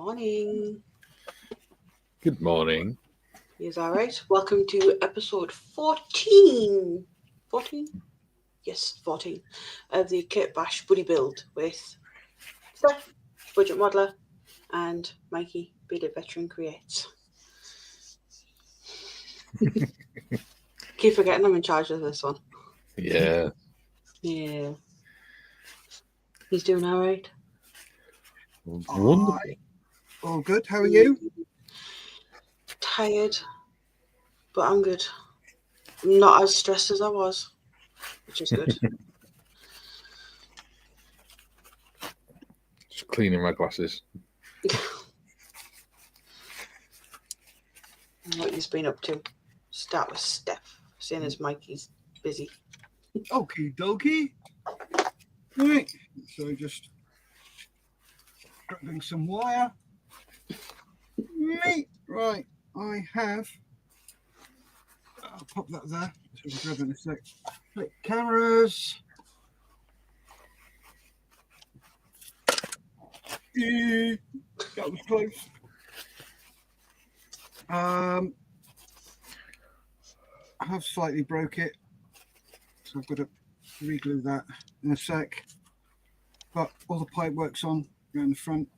morning. Good morning. Is all right? Welcome to episode 14. 14? Yes, 14 of the Kit Bash Buddy Build with Steff, Budget Modeler, and Mikey, Bearded Veteran Creates. Keep forgetting I'm in charge of this one. Yeah. Yeah. He's doing all right. Wonderful. All good. How are you? Tired, but I'm good. I'm not as stressed as I was, which is good. Just cleaning my glasses. What you've been up to? Start with Steff, seeing as Mikey's busy. Okie dokie. Right. So just grabbing some wire. Right. I have. I'll pop that there. So we'll grab it in a sec. Click cameras. That was close. I have slightly broke it, so I've got to re-glue that in a sec. But all the pipe work's on around the front.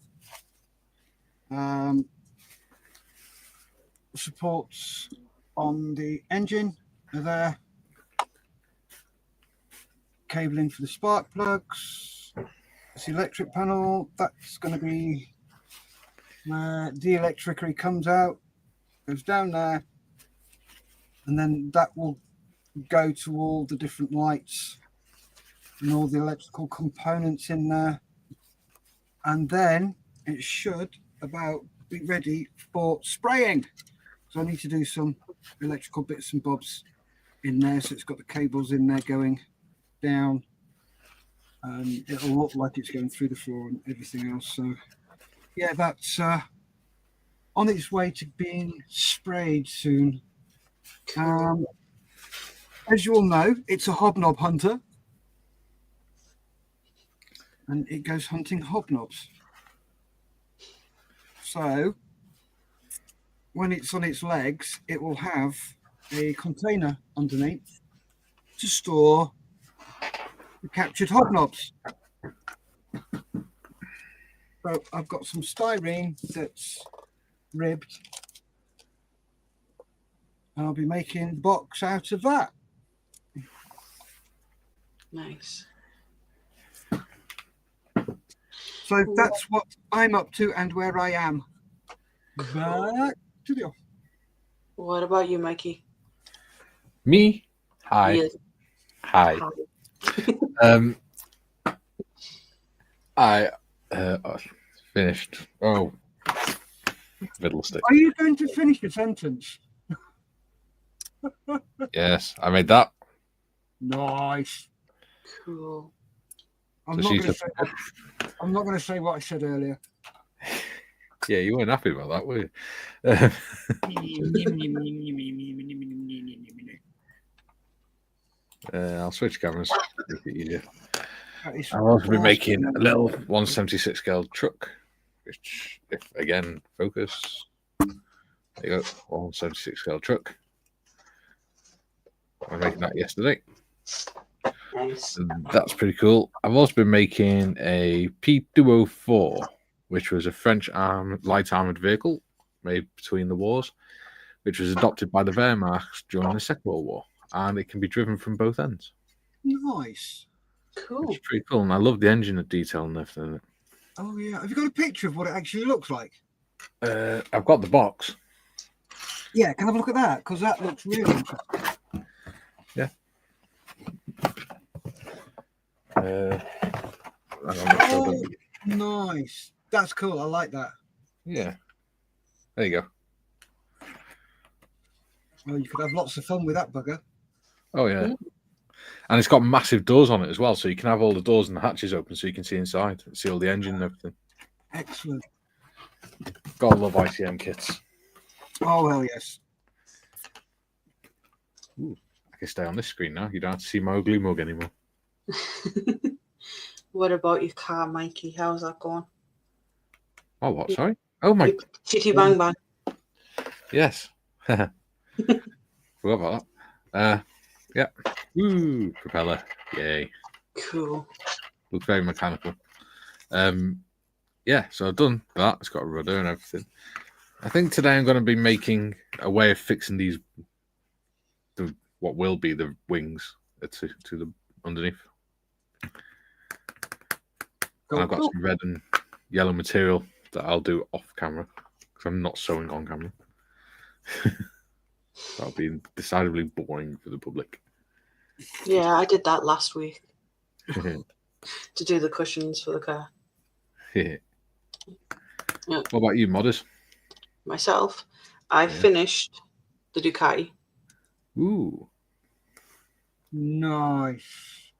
Supports on the engine are there. Cabling for the spark plugs. This electric panel, that's going to be where the electricity comes out, goes down there, and then that will go to all the different lights and all the electrical components in there. And then it should about be ready for spraying. So I need to do some electrical bits and bobs in there. So it's got the cables in there going down. It'll look like it's going through the floor and everything else. So yeah, that's on its way to being sprayed soon. As you all know, it's a hobnob hunter. And it goes hunting hobnobs. So when it's on its legs, it will have a container underneath to store the captured hobnobs. So I've got some styrene that's ribbed, and I'll be making the box out of that. Nice. So that's what I'm up to and where I am. Back to the office. What about you, Mikey? Me? Hi. Yes. Hi. I finished. Oh, fiddlestick. Are you going to finish the sentence? Yes, I made that. Nice. Cool. I'm not going to say what I said earlier. Yeah, you weren't happy about that, were you? I'll switch cameras. Make it easier. I've also been making a little 176 scale truck, which, if again, focus. There you go, 176 scale truck. I was making that yesterday. Nice. And that's pretty cool. I've also been making a P204, which was a French light armored vehicle made between the wars, which was adopted by the Wehrmacht during the Second World War, and it can be driven from both ends. Nice. Cool. It's pretty cool, and I love the engine detail and everything. Oh yeah. Have you got a picture of what it actually looks like? I've got the box. Yeah, can I have a look at that? Because that looks really interesting. Yeah. Oh, nice. That's cool. I like that. Yeah. There you go. Well, you could have lots of fun with that bugger. Oh, yeah. And it's got massive doors on it as well, so you can have all the doors and the hatches open so you can see inside, see all the engine and everything. Excellent. Gotta love ITM kits. Oh, hell yes. Ooh, I can stay on this screen now. You don't have to see my ugly mug anymore. What about your car, Mikey? How's that going? Oh, what? Sorry? Oh my! Chitty bang bang. Yes. Forgot about that. Yeah. Woo! Propeller. Yay! Cool. Looks very mechanical. Yeah. So I've done that. It's got a rudder and everything. I think today I'm going to be making a way of fixing these. What will be the wings to the underneath. And I've got some red and yellow material that I'll do off camera because I'm not sewing on camera. That'll be decidedly boring for the public. Yeah, I did that last week to do the cushions for the car. Yeah. What about you, modders? Myself, I finished the Ducati. Ooh. Nice.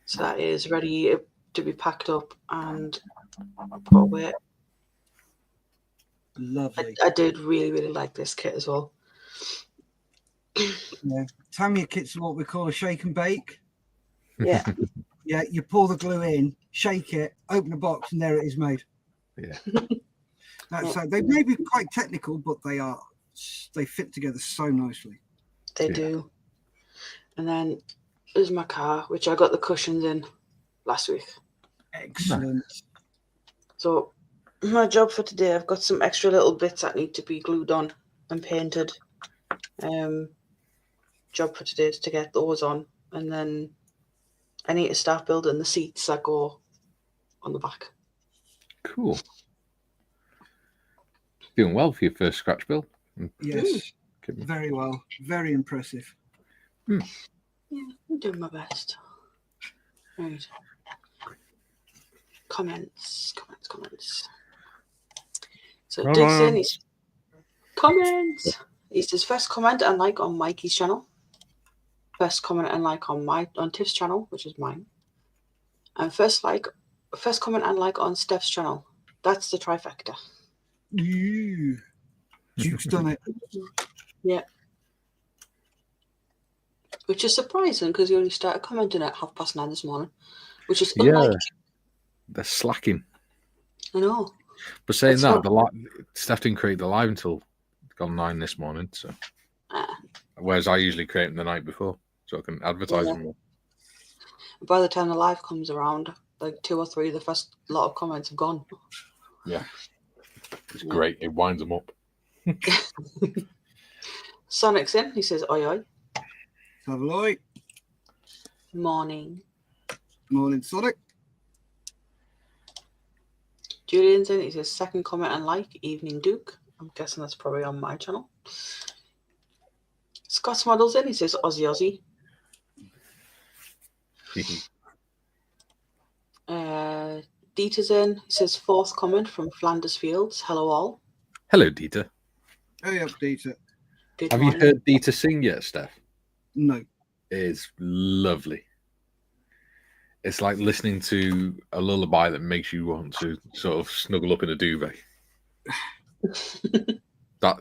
So that is ready to be packed up and put away. Lovely. I did really, really like this kit as well. Yeah. Tamiya kits are what we call a shake and bake. Yeah. Yeah, you pour the glue in, shake it, open the box, and there it is made. Yeah. That's they may be quite technical, but they fit together so nicely. They do. And then there's my car, which I got the cushions in last week. Excellent. So my job for today, I've got some extra little bits that need to be glued on and painted. Job for today is to get those on, and then I need to start building the seats that go on the back. Cool. Doing well for your first scratch build. Yes. Very well. Very impressive. Yeah, I'm doing my best. Right. Comments. So Dixon is comments. It's his first comment and like on Mikey's channel. First comment and like on Tiff's channel, which is mine. And first comment and like on Steff's channel. That's the trifecta. Duke's done it. Yeah. Which is surprising because he only started commenting at 9:30 this morning, which is unlike. They're slacking. I know. But saying that, Steff didn't create the live until 9 this morning. So, whereas I usually create them the night before, so I can advertise them more. By the time the live comes around, like 2 or 3 of the first lot of comments have gone. Yeah, it's great. It winds them up. Sonic's in. He says, "Oi oi." Lovely. Morning. Morning, Sonic. Julian's in. He says, "Second comment and like. Evening, Duke." I'm guessing that's probably on my channel. Scott's Models in. He says, "Aussie Aussie." Dieter's in. He says, "Fourth comment from Flanders Fields. Hello all." Hello, Dieter. Hey up, Dieter. Have you heard Dieter sing yet, Steff? No. It's lovely. It's like listening to a lullaby that makes you want to sort of snuggle up in a duvet.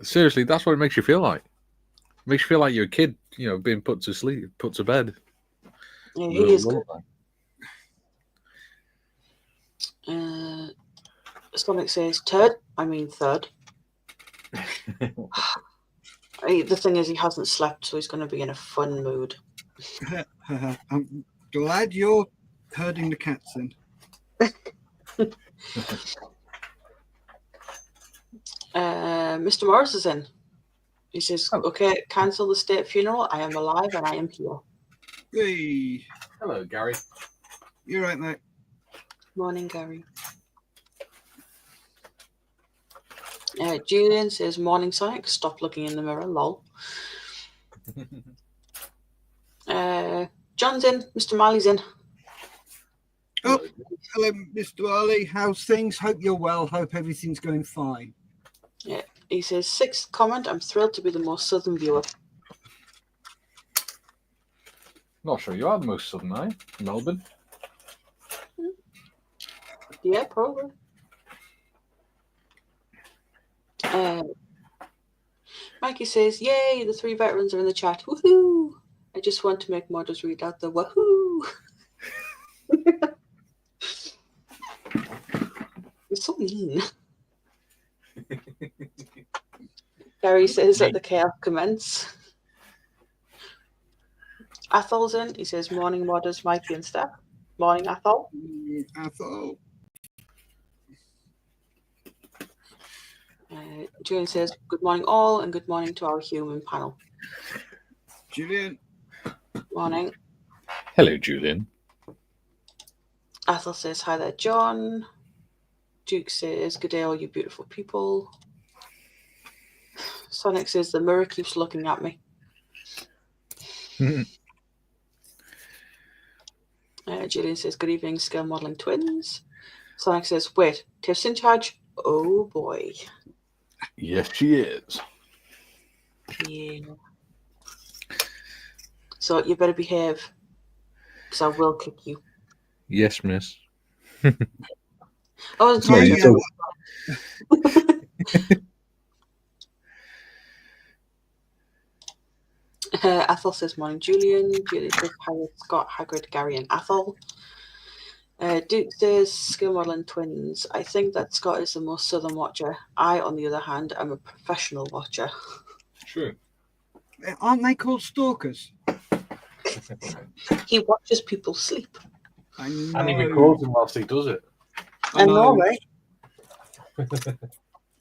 Seriously, that's what it makes you feel like. It makes you feel like you're a kid, being put to sleep, put to bed. Yeah, he is good. Sonic says, third. The thing is, he hasn't slept, so he's going to be in a fun mood. I'm glad you're herding the cats in. Mr. Morris is in. He says, "Okay, cancel the state funeral. I am alive and I am here." Hey. Hello, Gary. You're right, mate. Morning, Gary. Julian says, "Morning, Sonic. Stop looking in the mirror, lol." John's in. Mr. Marley's in. Oh, hello, Mr. Marley. How's things? Hope you're well. Hope everything's going fine. Yeah, he says, "Sixth comment. I'm thrilled to be the most southern viewer." Not sure you are the most southern, are you? Melbourne. Yeah, probably. Mikey says, "Yay, the 3 veterans are in the chat. Woohoo! I just want to make modders read out the woohoo." You're so mean. Gary says let the chaos commence. Athol's in. He says morning modders, Mikey and Steff. Morning, Athol. Athol. Julian says good morning all and good morning to our human panel. Julian. Morning. Hello, Julian. Athol says hi there, John. Duke says good day, all you beautiful people. Sonic says the mirror keeps looking at me. Julian says good evening, skill modeling twins. Sonic says wait, Tiff's in charge. Oh boy. Yes, she is. Yeah. So you better behave, because I will kick you. Yes, miss. I wasn't Sorry, talking Athol says morning, Julian. Julian says Pirate, Scott, Hagrid, Gary, and Athol. Duke says skill modeling twins. I think that Scott is the most southern watcher. I, on the other hand, am a professional watcher. True. Aren't they called stalkers? He watches people sleep. I know. And he records them whilst he does it. I know, right?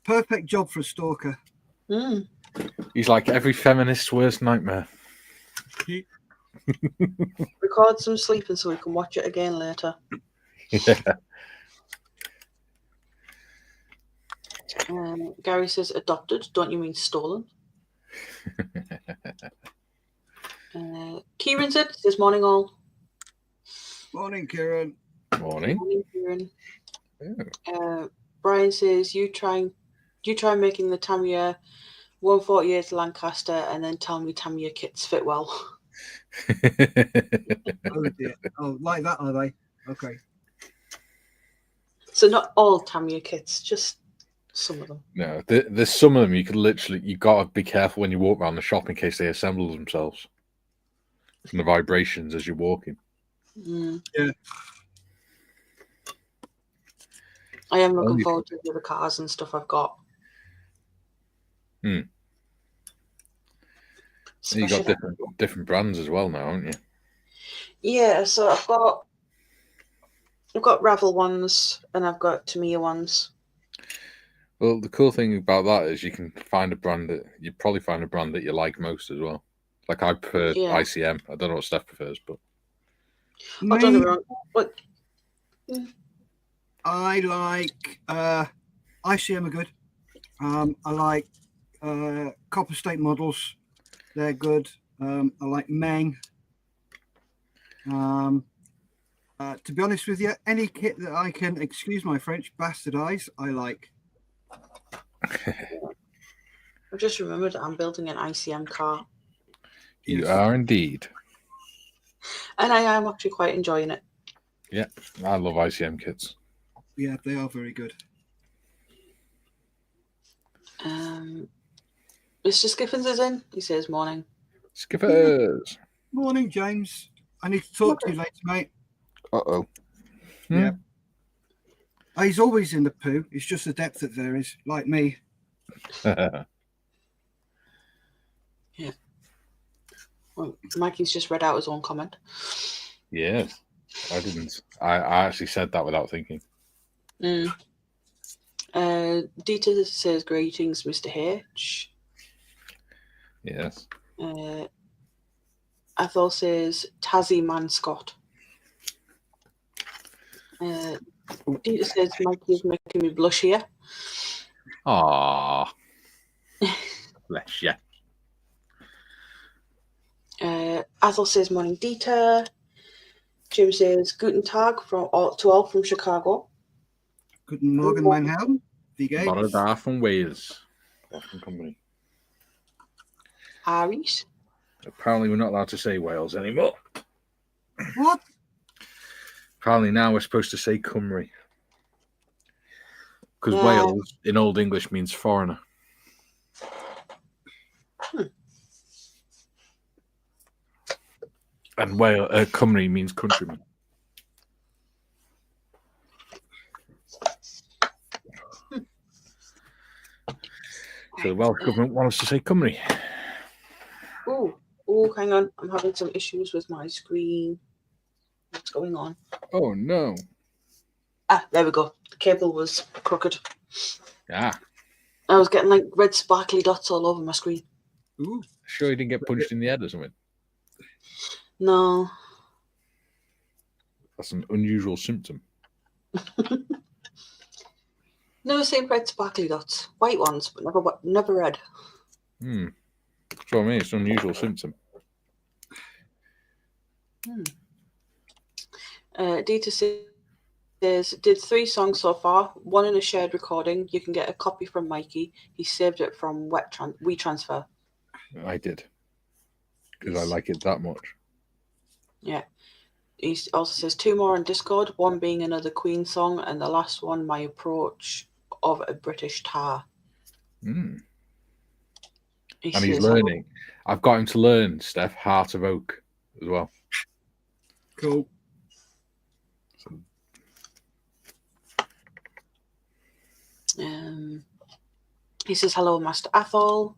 Perfect job for a stalker. Mm. He's like every feminist's worst nightmare. Record some sleeping so we can watch it again later. Yeah. Gary says adopted. Don't you mean stolen? Kieran says morning all. Morning, Kieran. Morning. Morning, Kieran. Brian says you try making the Tamiya 148 Lancaster and then tell me Tamiya kits fit well. Oh dear. Oh, like that, are they? Okay. So not all Tamiya kits, just some of them. No, there's some of them you got to be careful when you walk around the shop in case they assemble themselves from the vibrations as you're walking. Mm. Yeah. I am looking forward to the other cars and stuff I've got. Hmm. You got different brands as well now, haven't you? Yeah, so I've got Ravel ones and I've got Tamiya ones. Well, the cool thing about that is you can find a brand that you probably find a brand that you like most as well. Like I prefer ICM. I don't know what Steff prefers, but don't get me wrong. What? I like ICM are good. I like Copper State models. They're good. I like Meng. To be honest with you, any kit that I can, excuse my French, bastardize, I like. I've just remembered that I'm building an ICM car. You are indeed. And I am actually quite enjoying it. Yeah, I love ICM kits. Yeah, they are very good. Mr. Skiffins is in. He says morning. Skiffers. Morning, James. I need to talk to you later, mate. Uh-oh. Yeah. He's always in the poo. It's just the depth that varies, like me. Yeah. Well, Mikey's just read out his own comment. Yes. I didn't. I actually said that without thinking. Dieter says greetings, Mr. H. Yes. Athol says Tassie Man Scott. Dieter says Mikey is making me blush here. Aww. Bless you. Athol says morning, Dieter. Jim says Guten Tag to all from Chicago. Guten Morgen, mein Herr. Wie geht's? Borada from Wales. Welcome company. Aries. Apparently we're not allowed to say Wales anymore. What? Apparently now we're supposed to say Cymru. Because Wales in Old English means foreigner. And Cymru means countryman. So the Welsh Government want us to say Cymru. Oh, hang on. I'm having some issues with my screen. What's going on? Oh, no. There we go. The cable was crooked. Ah. I was getting like red sparkly dots all over my screen. Ooh. Sure you didn't get punched in the head or something? No. That's an unusual symptom. Never seen red sparkly dots. White ones, but never red. That's what I mean. It's an unusual symptom. Dita says, did 3 songs so far, 1 in a shared recording. You can get a copy from Mikey. He saved it from WeTransfer. I did. Because I like it that much. Yeah. He also says 2 more on Discord, 1 being another Queen song, and the last one, my approach of a British tar. And he's learning. I've got him to learn, Steff, Heart of Oak as well. Cool. He says, hello, Master Athol.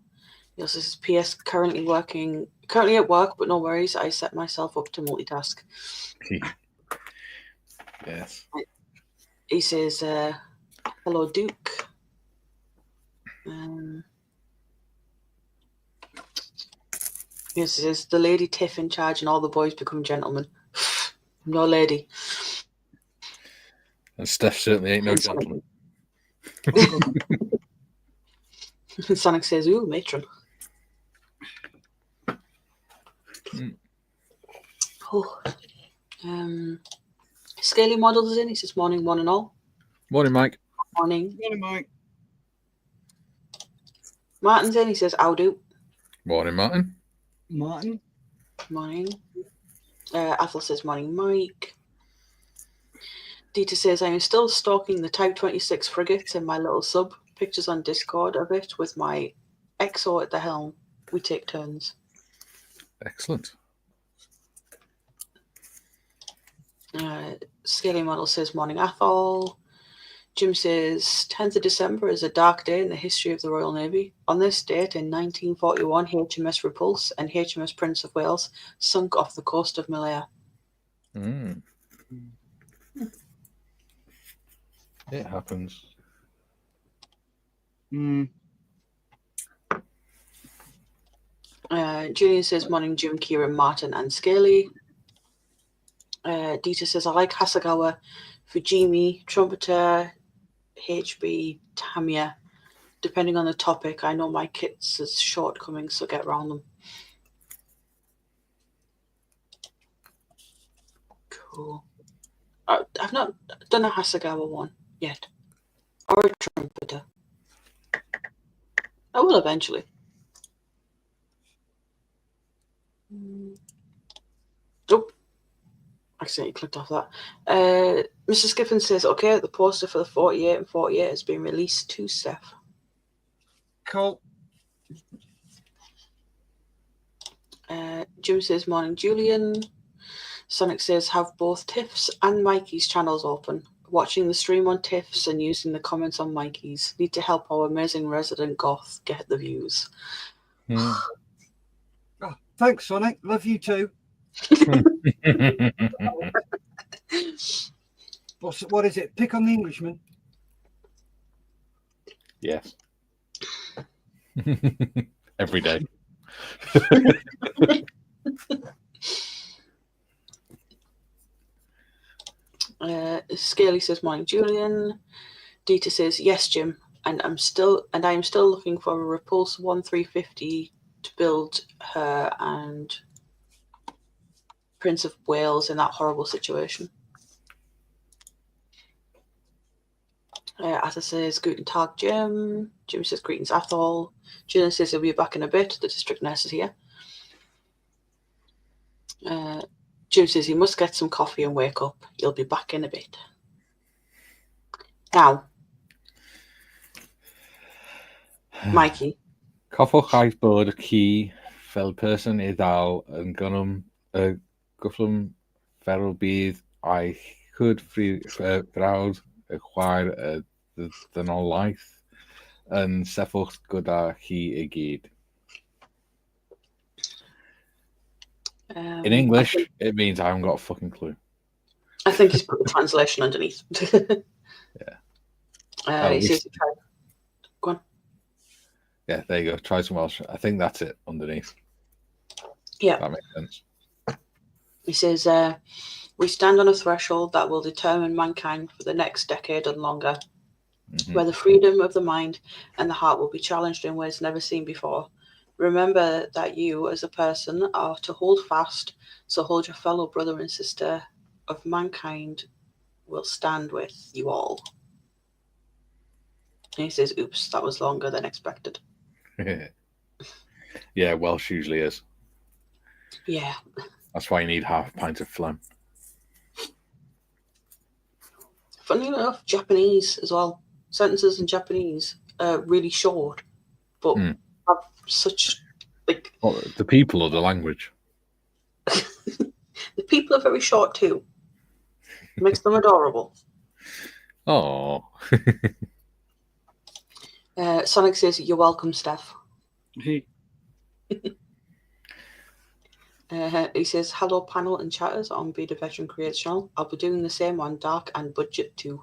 He also says, P.S. Currently at work, but no worries. I set myself up to multitask. Yes. He says, hello, Duke. Yes, he says, the lady Tiff in charge and all the boys become gentlemen. No lady. And Steff certainly ain't no gentleman. Sonic says, ooh, matron. Oh. Scaly Models is in. He says, morning, one and all. Morning, Mike. Morning. Morning, Mike. Martin's in. He says, how do? Morning, Martin. Martin. Morning. Athol says, morning, Mike. Dita says, I am still stalking the Type 26 frigates in my little sub. Pictures on Discord of it with my XO at the helm. We take turns. Excellent. Scaly Model says, morning, Athol. Jim says, 10th of December is a dark day in the history of the Royal Navy. On this date in 1941, HMS Repulse and HMS Prince of Wales sunk off the coast of Malaya. It happens. Julian says, morning, Jim, Kieran, Martin, and Scaly. Dita says, I like Hasegawa, Fujimi, Trumpeter, HB, Tamiya. Depending on the topic, I know my kit's is shortcomings, so get around them. Cool. I've not done a Hasegawa one yet. Or a Trumpeter. I will eventually. Oh, accidentally clicked off that. Mr. Skiffin says, okay, the poster for the 48 and 48 has been released to Steff. Cool. Jim says, morning, Julian. Sonic says, have both Tiff's and Mikey's channels open. Watching the stream on Tiff's and using the comments on Mikey's. Need to help our amazing resident goth get the views. Oh, thanks, Sonic. Love you too. What is it? Pick on the Englishman. Yes. Every day. Scaly says, morning, Julian. Dita says, yes, Jim, and I am still looking for a Repulse 1350 to build her and Prince of Wales in that horrible situation. Arthur says, Guten Tag, Jim. Jim says, greetings, Athol. Julian says he'll be back in a bit. The district nurse is here. Jim says he must get some coffee and wake up. He'll be back in a bit. Now, Mikey. Coffwch eich bod y ci fel person I ddal yn gynnym gyfflym feral bydd eich chwyd frawd y chwaer ddynolaeth and Sefos Goda Hi Igid. In English, it means I haven't got a fucking clue. I think he's put the translation underneath. Yeah. He says, go on. Yeah, there you go. Try some Welsh. I think that's it underneath. Yeah. That makes sense. He says, we stand on a threshold that will determine mankind for the next decade and longer, where the freedom of the mind and the heart will be challenged in ways never seen before. Remember that you, as a person, are to hold fast, so hold your fellow brother and sister of mankind will stand with you all. And he says, oops, that was longer than expected. Yeah, Welsh usually is. Yeah. That's why you need half a pint of phlegm. Funny enough, Japanese as well. Sentences in Japanese are really short, but have such, like... Well, the people or the language? The people are very short too. Makes them adorable. Oh. Sonic says, you're welcome, Steff. He says, hello, panel and chatters on Be the Veteran Creates channel. I'll be doing the same on Dark and Budget too.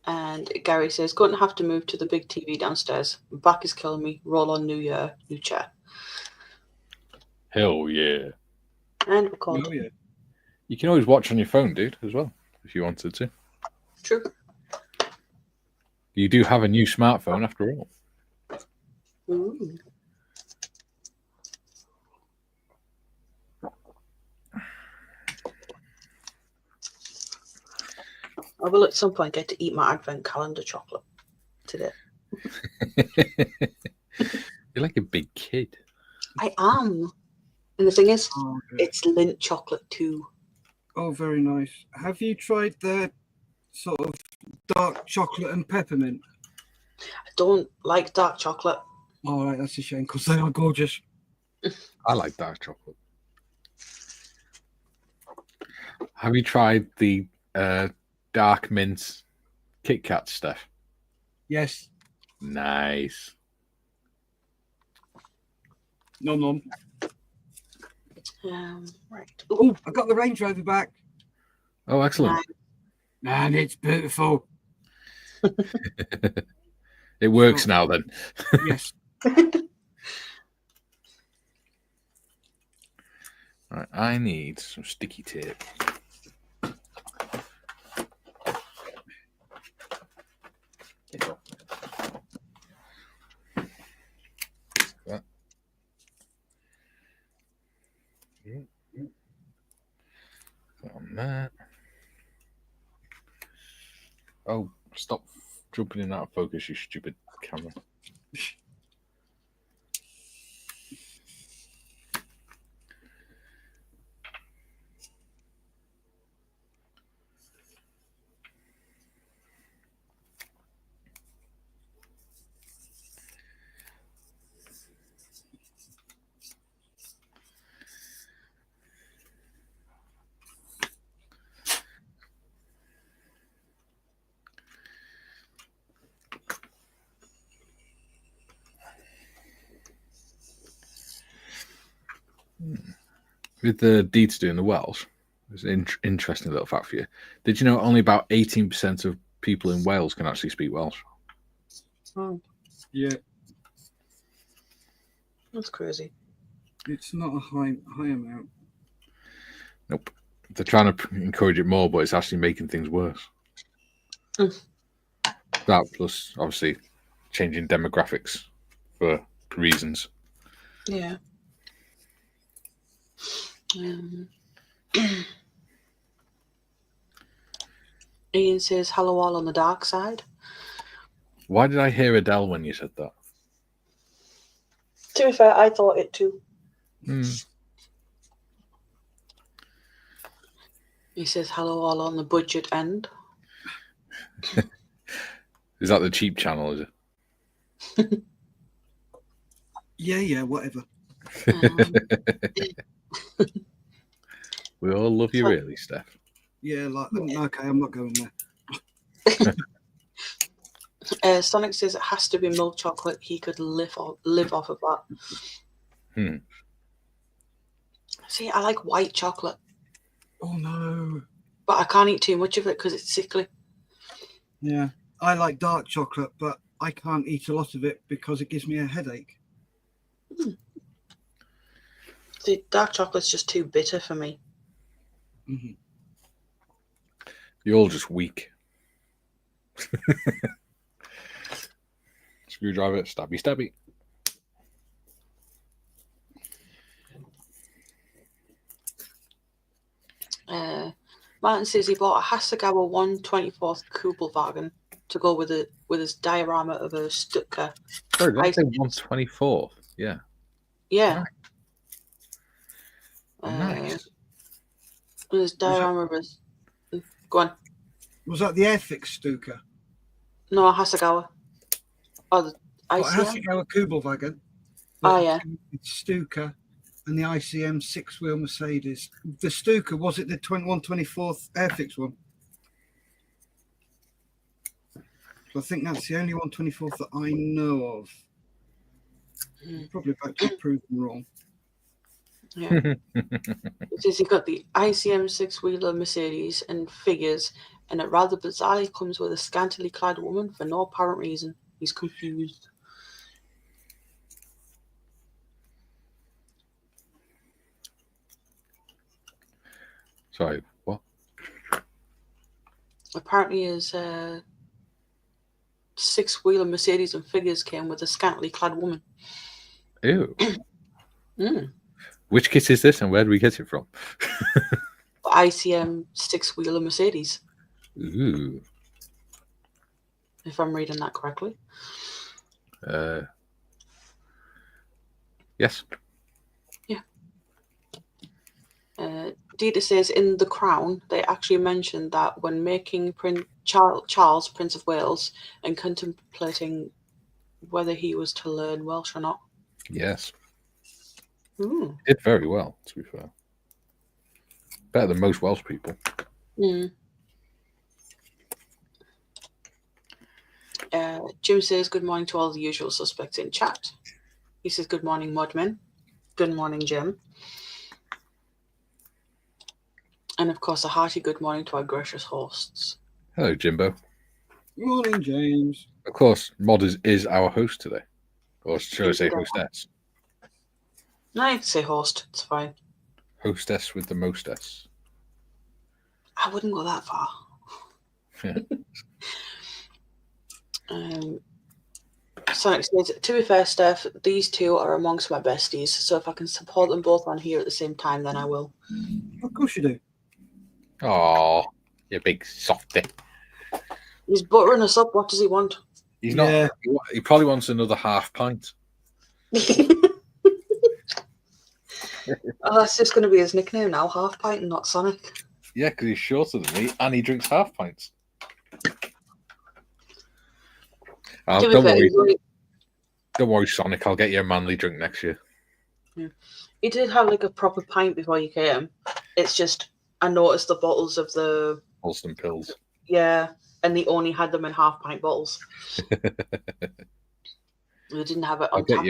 And Gary says, going to have to move to the big TV downstairs. Back is killing me. Roll on New Year, new chair. Hell yeah. And record. Oh, yeah. You can always watch on your phone, dude, as well, if you wanted to. True. You do have a new smartphone after all. Ooh. I will at some point get to eat my advent calendar chocolate today. You're like a big kid. I am. And the thing is, Oh, okay. it's Lindt chocolate too. Oh, very nice. Have you tried the sort of dark chocolate and peppermint? I don't like dark chocolate. All right, that's a shame because they are gorgeous. I like dark chocolate. Have you tried the dark mint Kit Kat stuff? Yes. Nice. Nom nom. Right. Oh, I got the Range Rover back. Oh, excellent. And it's beautiful. It works now then. Yes. Right, I need some sticky tape. That. On that. Oh, stop jumping in and out of focus, you stupid camera. With the deeds doing the Welsh, there's an interesting little fact for you. Did you know only about 18% of people in Wales can actually speak Welsh? Oh, Yeah. that's crazy. It's not a high amount. Nope. They're trying to encourage it more, but it's actually making things worse. That plus, obviously, changing demographics for reasons. Yeah. Ian says, hello all on the dark side. Why did I hear Adele when you said that? To be fair, I thought it too. He says, hello all on the budget end. Is that the cheap channel, is it? Yeah, whatever. We all love you, really, Steph. Yeah, like, okay, I'm not going there. Sonic says it has to be milk chocolate. He could live off of that. See, I like white chocolate. Oh no. But I can't eat too much of it because it's sickly. Yeah. I like dark chocolate, but I can't eat a lot of it because it gives me a headache. See, dark chocolate's just too bitter for me. Mm-hmm. You're all just weak. Screwdriver, stabby, stabby. Martin says he bought a Hasegawa 1/24 Kubelwagen to go with his diorama of a Stuttgart. Sorry, did I say 1/24? Yeah. Yeah. Nice. His diorama of his... Go on. Was that the Airfix Stuka? No, Hasegawa. Oh, the ICM? Hasegawa Kubelwagen. Oh, yeah. It's Stuka and the ICM 6-wheel Mercedes. The Stuka, was it the 1/24th Airfix one? I think that's the only 1/24th that I know of. Probably about to prove them wrong. Yeah. It says he got the ICM 6-wheeler Mercedes and figures, and it rather bizarrely comes with a scantily clad woman for no apparent reason. He's confused. Sorry, what? Apparently his 6-wheeler Mercedes and figures came with a scantily clad woman. Ew. Which kit is this and where do we get it from? ICM 6-wheeler Mercedes. Ooh. If I'm reading that correctly. Yes. Yeah. Dita says in The Crown, they actually mentioned that when making Charles, Prince of Wales, and contemplating whether he was to learn Welsh or not. Yes. Ooh. Did very well, to be fair. Better than most Welsh people. Jim says good morning to all the usual suspects in chat. He says good morning, Modman. Good morning, Jim. And of course, a hearty good morning to our gracious hosts. Hello, Jimbo. Good morning, James. Of course, Mod is our host today. Or should I say hostess? No, you can say host. It's fine. Hostess with the mostess. I wouldn't go that far. Yeah. Sonic says, to be fair, Steph, these two are amongst my besties, so if I can support them both on here at the same time, then I will. Of course you do. Oh, you big softy. He's buttering us up. What does he want? He's not. He probably wants another half pint. Oh, that's just going to be his nickname now, Half Pint and not Sonic. Yeah, because he's shorter than me and he drinks half pints. Don't worry, Sonic. I'll get you a manly drink next year. Yeah. He did have like a proper pint before you came. It's just I noticed the bottles of the Holston pills. Yeah, and they only had them in half pint bottles. They didn't have it on tap.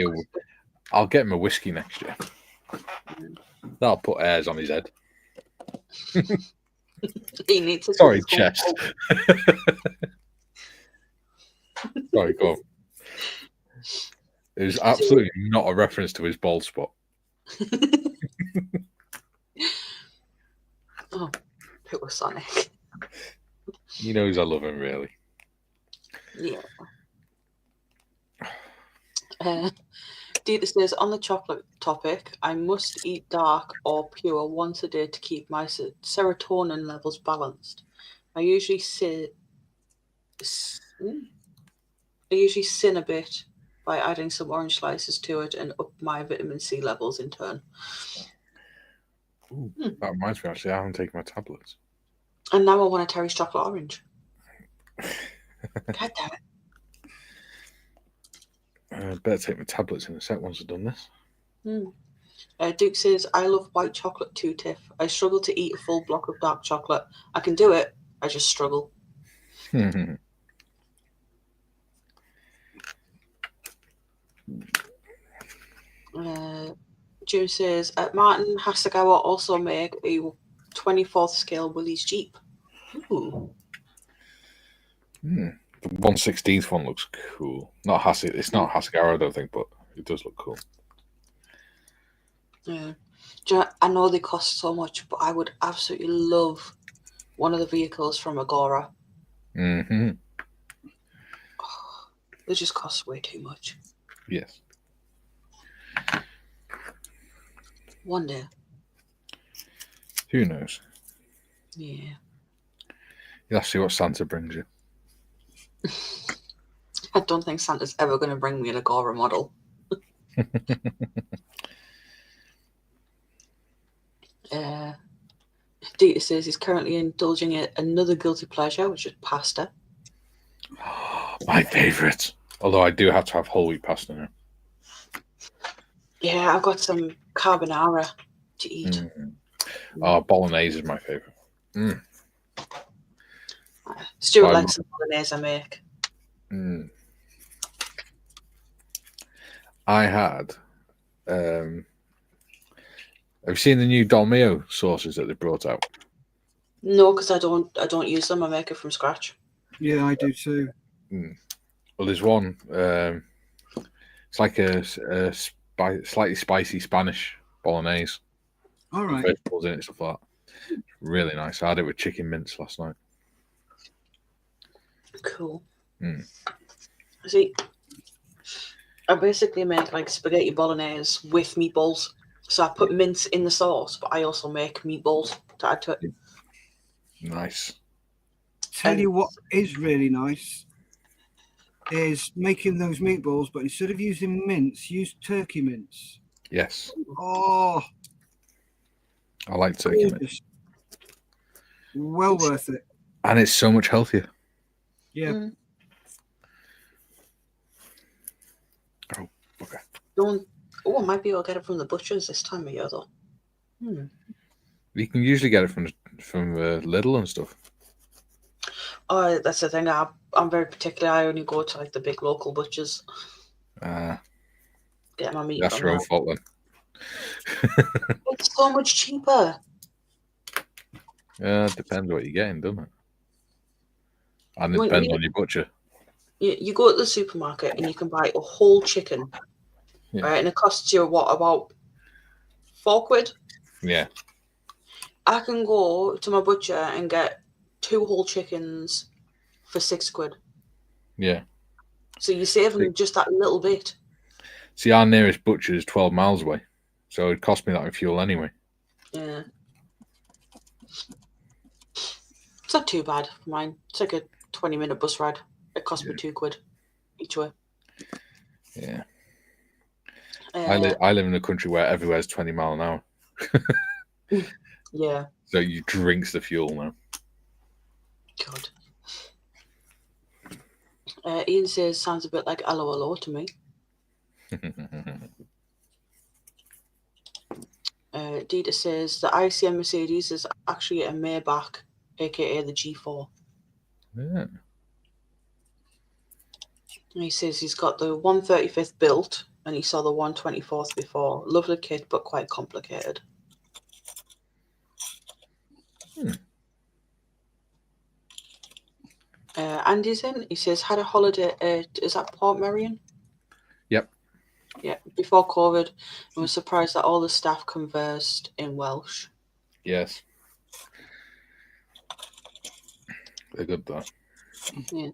I'll get him a whiskey next year. That'll put airs on his head. He needs to. Sorry, chest. Sorry, go on. It was absolutely not a reference to his bald spot. Oh, it was Sonic. He knows I love him, really. Yeah. Dita says, on the chocolate topic, I must eat dark or pure once a day to keep my serotonin levels balanced. I usually sin a bit by adding some orange slices to it and up my vitamin C levels in turn. Ooh, that reminds me, actually, I haven't taken my tablets. And now I want a Terry's chocolate orange. God damn it. Better take my tablets in a sec once I've done this. Duke says, I love white chocolate too, Tiff. I struggle to eat a full block of dark chocolate. I can do it, I just struggle. Jim says, Martin Hasagawa also make a 24th scale Willys Jeep. Ooh. The 1/16th one looks cool. It's not Hasagawa, I don't think, but it does look cool. Yeah. I know they cost so much, but I would absolutely love one of the vehicles from Agora. Mm-hmm. Oh, they just cost way too much. Yes. One day. Who knows? Yeah. You'll have to see what Santa brings you. I don't think Santa's ever going to bring me an Agora model. Dita says he's currently indulging in another guilty pleasure, which is pasta. My favourite. Although I do have to have whole wheat pasta now. Yeah, I've got some carbonara to eat. Oh, bolognese is my favourite. Stuart likes the bolognese I make. I had. Have you seen the new Dolmio sauces that they brought out? No, because I don't use them. I make it from scratch. Yeah, I do too. Well, there's one. It's like a slightly spicy Spanish bolognese. All right. Vegetables in it, stuff like that. Really nice. I had it with chicken mince last night. Cool. See, I basically make like spaghetti bolognese with meatballs. So I put mince in the sauce, but I also make meatballs to add to it. Nice. Tell you what is really nice is making those meatballs, but instead of using mince, use turkey mince. Yes. Oh, I like turkey mince. Well worth it. And it's so much healthier. Yeah. Oh, okay. I might be able to get it from the butchers this time of year, though. You can usually get it from Lidl and stuff. Oh, that's the thing. I'm very particular. I only go to like the big local butchers. Get my meat. That's your own fault then. It's so much cheaper. Yeah, it depends what you're getting, doesn't it? And it depends on your butcher. You go to the supermarket and you can buy a whole chicken, right? And it costs you about £4? Yeah. I can go to my butcher and get 2 whole chickens for £6. Yeah. So you're saving just that little bit. See, our nearest butcher is 12 miles away, so it cost me that in fuel anyway. Yeah. It's not too bad for mine. It's like a 20-minute bus ride. It cost me £2 each way. Yeah. I live in a country where everywhere's 20 miles an hour. Yeah. So you drinks the fuel now. God. Ian says sounds a bit like hello hello to me. Dita says the ICM Mercedes is actually a Maybach, aka the G4. Yeah. And he says he's got the 135th built and he saw the 124th before. Lovely kit, but quite complicated. Andy's in. He says, had a holiday at, is that Port Merion? Yep. Yeah, before COVID, and was surprised that all the staff conversed in Welsh. Yes. They're good, though. Yeah.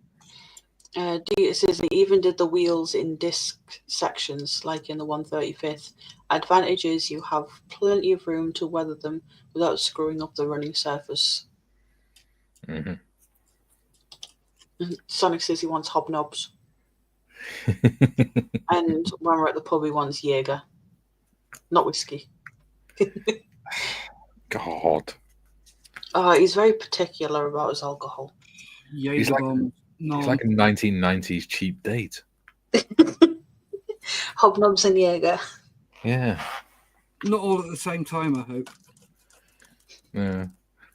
Dita says they even did the wheels in disc sections, like in the 135th. Advantage is you have plenty of room to weather them without screwing up the running surface. Mm-hmm. Sonic says he wants hobnobs. And when we're at the pub, he wants Jaeger. Not whiskey. God. He's very particular about his alcohol. He's like a 1990s cheap date. Hobnobs and Jaeger. Yeah. Not all at the same time, I hope. Yeah.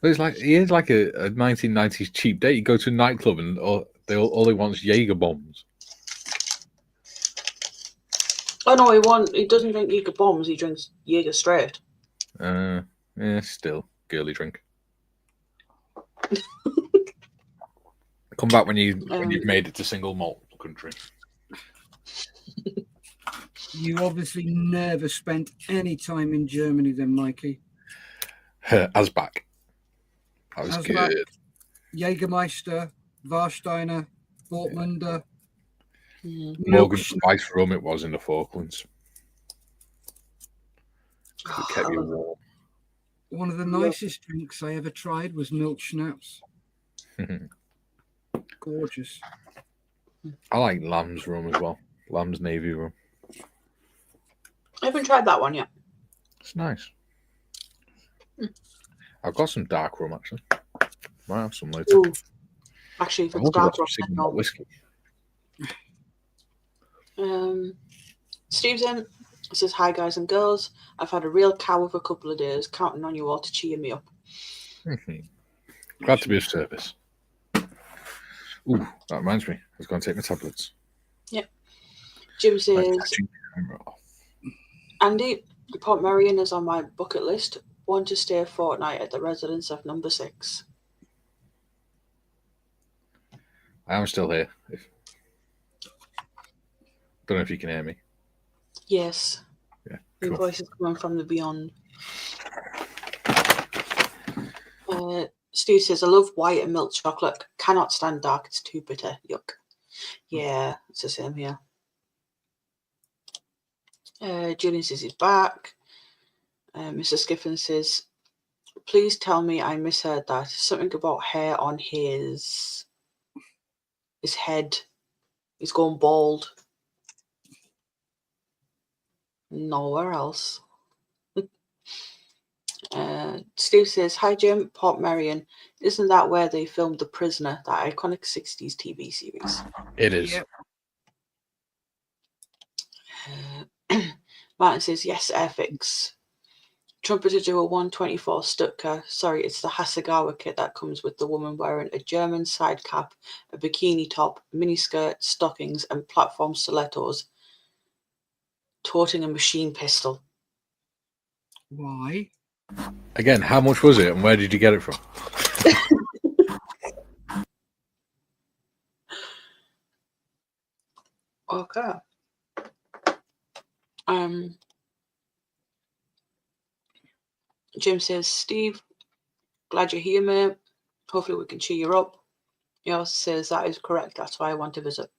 But it's like he is like a 1990s cheap date. You go to a nightclub and all they want is Jaeger bombs. Oh no, he doesn't drink Jaeger bombs. He drinks Jaeger straight. Yeah, still girly drink. Come back when you've made it to single malt country. You obviously never spent any time in Germany then, Mikey. Asbach. That was Asbach, good. Jägermeister, Warsteiner, Dortmunder. Morgan Spice rum it was in the Falklands. It kept you warm. One of the nicest drinks I ever tried was milk schnapps. Gorgeous. I like Lamb's rum as well. Lamb's Navy rum. I haven't tried that one yet. It's nice. I've got some dark rum actually. Might have some later. Ooh. Actually, if it's dark rum, single malt whiskey. Steve's in. Says, hi guys and girls. I've had a real cow of a couple of days, counting on you all to cheer me up. Glad to be of service. Ooh, that reminds me. I was going to take my tablets. Yep. Jim says, Andy, Port Marion is on my bucket list. Want to stay a fortnight at the residence of number 6. I am still here. Don't know if you can hear me. Yes. Yeah. Your Cool. voice is coming from the beyond. Steve says, I love white and milk chocolate. Cannot stand dark. It's too bitter. Yuck. Yeah, it's the same here. Julian says he's back. Mr. Skiffin says, please tell me I misheard that. Something about hair on his head. He's going bald. Nowhere else. Steve says, hi Jim, Port Marion. Isn't that where they filmed The Prisoner, that iconic 60s TV series? It is. Yep. Martin says, yes, Airfix. Trumpeter Duo 124 Stuttgart. Sorry, it's the Hasegawa kit that comes with the woman wearing a German side cap, a bikini top, miniskirt, stockings, and platform stilettos, toting a machine pistol. Why? Again, how much was it and where did you get it from? Okay. Jim says, Steve, glad you're here, mate. Hopefully we can cheer you up. He also says that is correct. That's why I want to visit.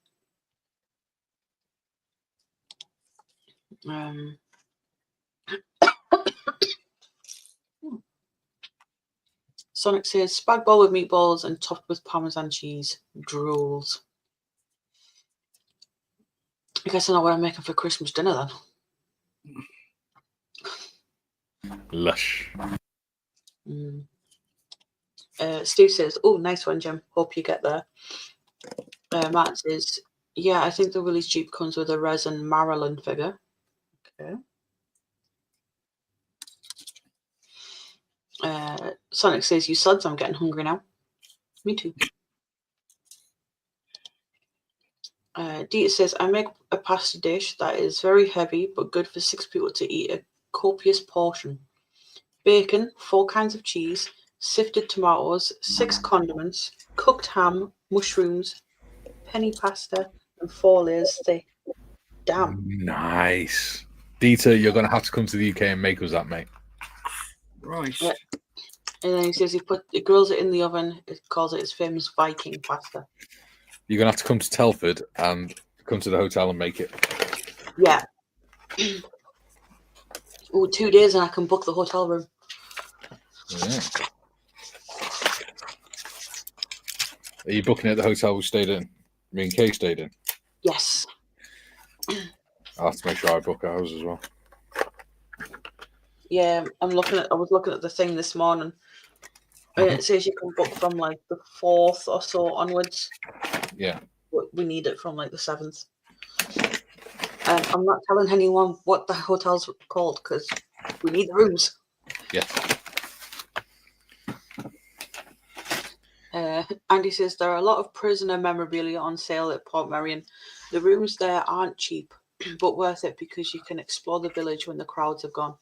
Sonic says, spag bowl with meatballs and topped with Parmesan cheese. Drools. I guess I know what I'm making for Christmas dinner then. Lush. Steve says, oh, nice one, Jim. Hope you get there. Matt says, yeah, I think the Willys Jeep comes with a resin Marilyn figure. Okay. Sonic says, you suds, I'm getting hungry now. Me too. Dita says, I make a pasta dish that is very heavy but good for 6 people to eat a copious portion. Bacon, 4 kinds of cheese, sifted tomatoes, 6 condiments, cooked ham, mushrooms, penny pasta, and 4 layers thick. Damn. Nice. Dita, you're going to have to come to the UK and make us that, mate. Right. Yeah. And then he says he grills it in the oven. It calls it his famous Viking pasta. You're going to have to come to Telford and come to the hotel and make it. Yeah. 2 days and I can book the hotel room. Yeah. Are you booking at the hotel we stayed in? Me and Kay stayed in? Yes. I'll have to make sure I book ours as well. Yeah, I was looking at the thing this morning. And it says you can book from like the 4th or so onwards. Yeah. But we need it from like the 7th. I'm not telling anyone what the hotel's called because we need the rooms. Yeah. Andy says there are a lot of prisoner memorabilia on sale at Port Merion. The rooms there aren't cheap, but worth it because you can explore the village when the crowds have gone.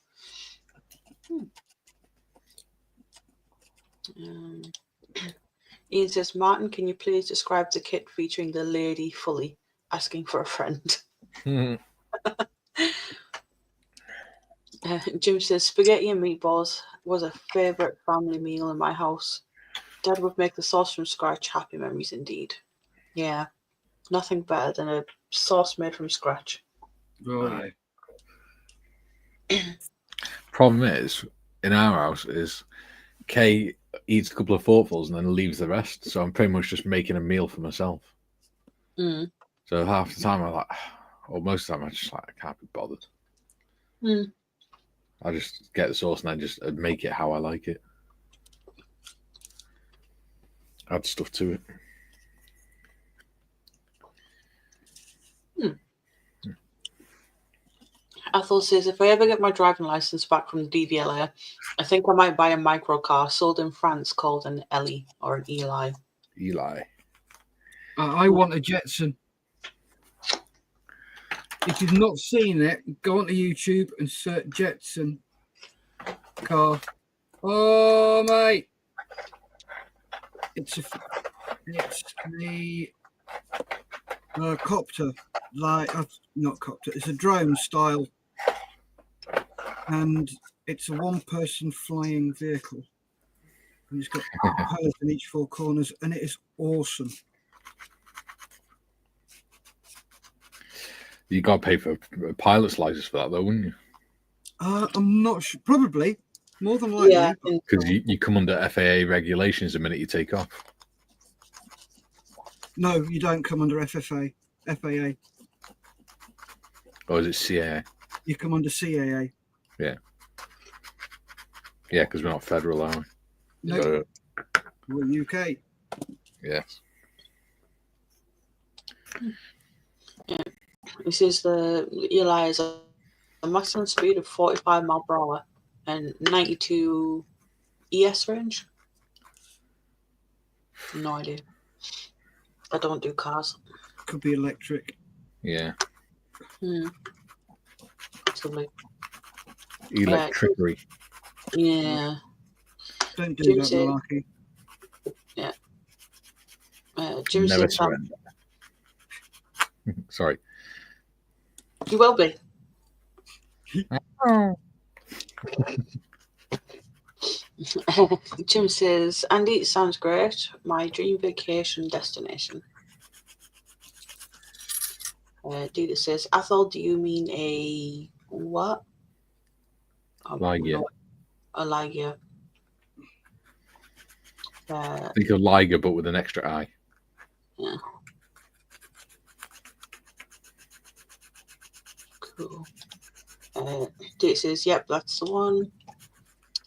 Ian says, Martin, can you please describe the kit featuring the lady fully asking for a friend? Jim says, spaghetti and meatballs was a favourite family meal in my house. Dad would make the sauce from scratch. Happy memories indeed. Yeah, nothing better than a sauce made from scratch. Oh, yeah. Problem is, in our house, is Kay eats a couple of forkfuls and then leaves the rest. So I'm pretty much just making a meal for myself. Mm. So half the time I'm like, or most of the time I'm just like, I can't be bothered. Mm. I just get the sauce and I just make it how I like it. Add stuff to it. Ethel says, if I ever get my driving license back from the DVLA, I think I might buy a micro car sold in France called an Ellie or an Eli. Eli. I want a Jetson. If you've not seen it, go onto YouTube and search Jetson car. Oh, mate. It's a copter, not copter. It's a drone style, and it's a one-person flying vehicle, and it's got propellers in each four corners, and it is awesome. You got to pay for a pilot's license for that, though, wouldn't you? I'm not sure. Probably, more than likely. Yeah, because you come under FAA regulations the minute you take off. No, you don't come under FAA. Or is it CAA? You come under CAA. Yeah. Yeah, because we're not federal, are we? No, we're UK. Yes. Yeah. He says the Eli is a maximum speed of 45 miles per hour and 92 ES range. No idea. I don't do cars. Could be electric. Yeah. Possibly. Electricity. Yeah. Don't do Jim that, said- malarkey. Yeah. Jim Never says surrender. Sorry. you will be. Oh. Jim says, Andy, it sounds great. My dream vacation destination. Dita says, Ethel, do you mean a what? Liger. A Liger. Think of Liger, but with an extra I. Yeah. Cool. Dita says, yep, that's the one.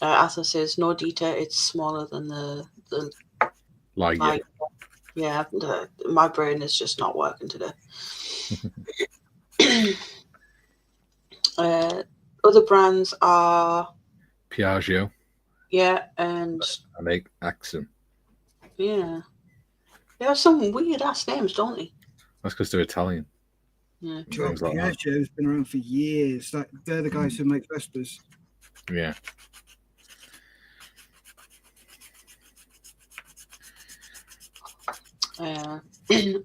Ethel says, no, Dita, it's smaller than the Liger. Liger. Yeah, my brain is just not working today. Other brands are Piaggio. yeah, and I make Axon. yeah, they have some weird ass names, don't they? That's because they're Italian. Yeah, Things like that. Piaggio's been around for years. They're the guys who make Vespas. Yeah.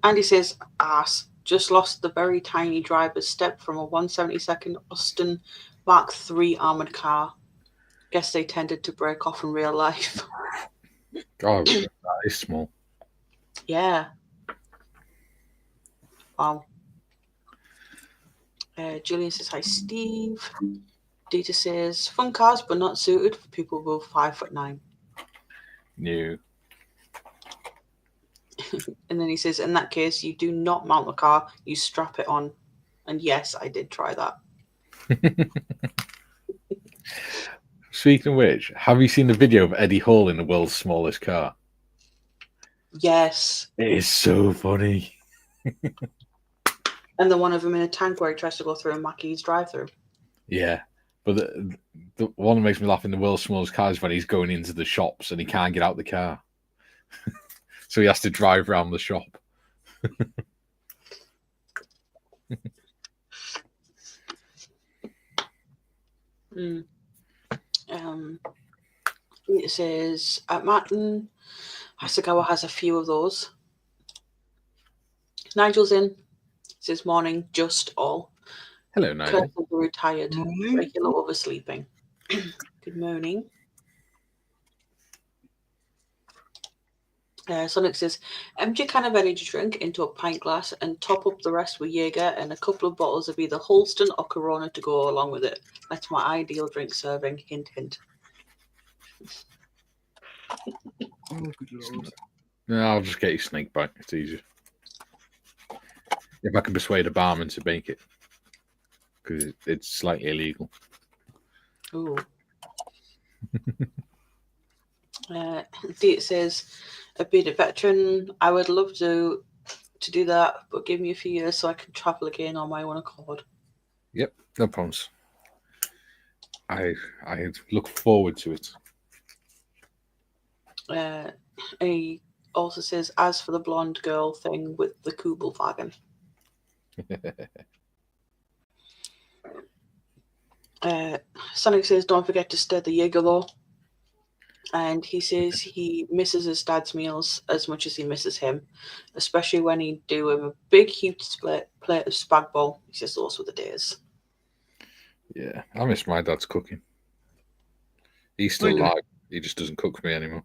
Andy says, ass. Just lost the very tiny driver's step from a 172nd Austin Mark III armoured car. Guess they tended to break off in real life. Oh, that is small. Yeah. Wow. Julian says, hi, Steve. Dita says, fun cars, but not suited for people above 5'9". New. And then he says, in that case, you do not mount the car, you strap it on. And yes, I did try that. Speaking of which, have you seen the video of Eddie Hall in the world's smallest car? Yes. It is so funny. And the one of him in a tank where he tries to go through a Mackey's drive-through. Yeah. But the one that makes me laugh in the world's smallest car is when he's going into the shops and he can't get out the car. So he has to drive around the shop. It says at Martin, Hasagawa has a few of those. Nigel's in. It says morning, just all. Hello, Nigel. Curses are retired. Morning. Regular oversleeping. Good morning. Sonic says, empty a can of energy drink into a pint glass and top up the rest with Jaeger and a couple of bottles of either Holston or Corona to go along with it. That's my ideal drink serving. Hint, hint. Oh, good lord. No, I'll just get you snake bite. It's easier. If I can persuade a barman to make it, because it's slightly illegal. Ooh. Date says, a bit of veteran. I would love to do that, but give me a few years so I can travel again on my own accord. Yep, no problems. I look forward to it. He also says, as for the blonde girl thing with the Kubelwagen. Sonic says, don't forget to stir the Jaeger though. And he says he misses his dad's meals as much as he misses him, especially when he do him a big, huge plate of spag bol. He says those were the days. Yeah, I miss my dad's cooking. He's still alive. He just doesn't cook for me anymore.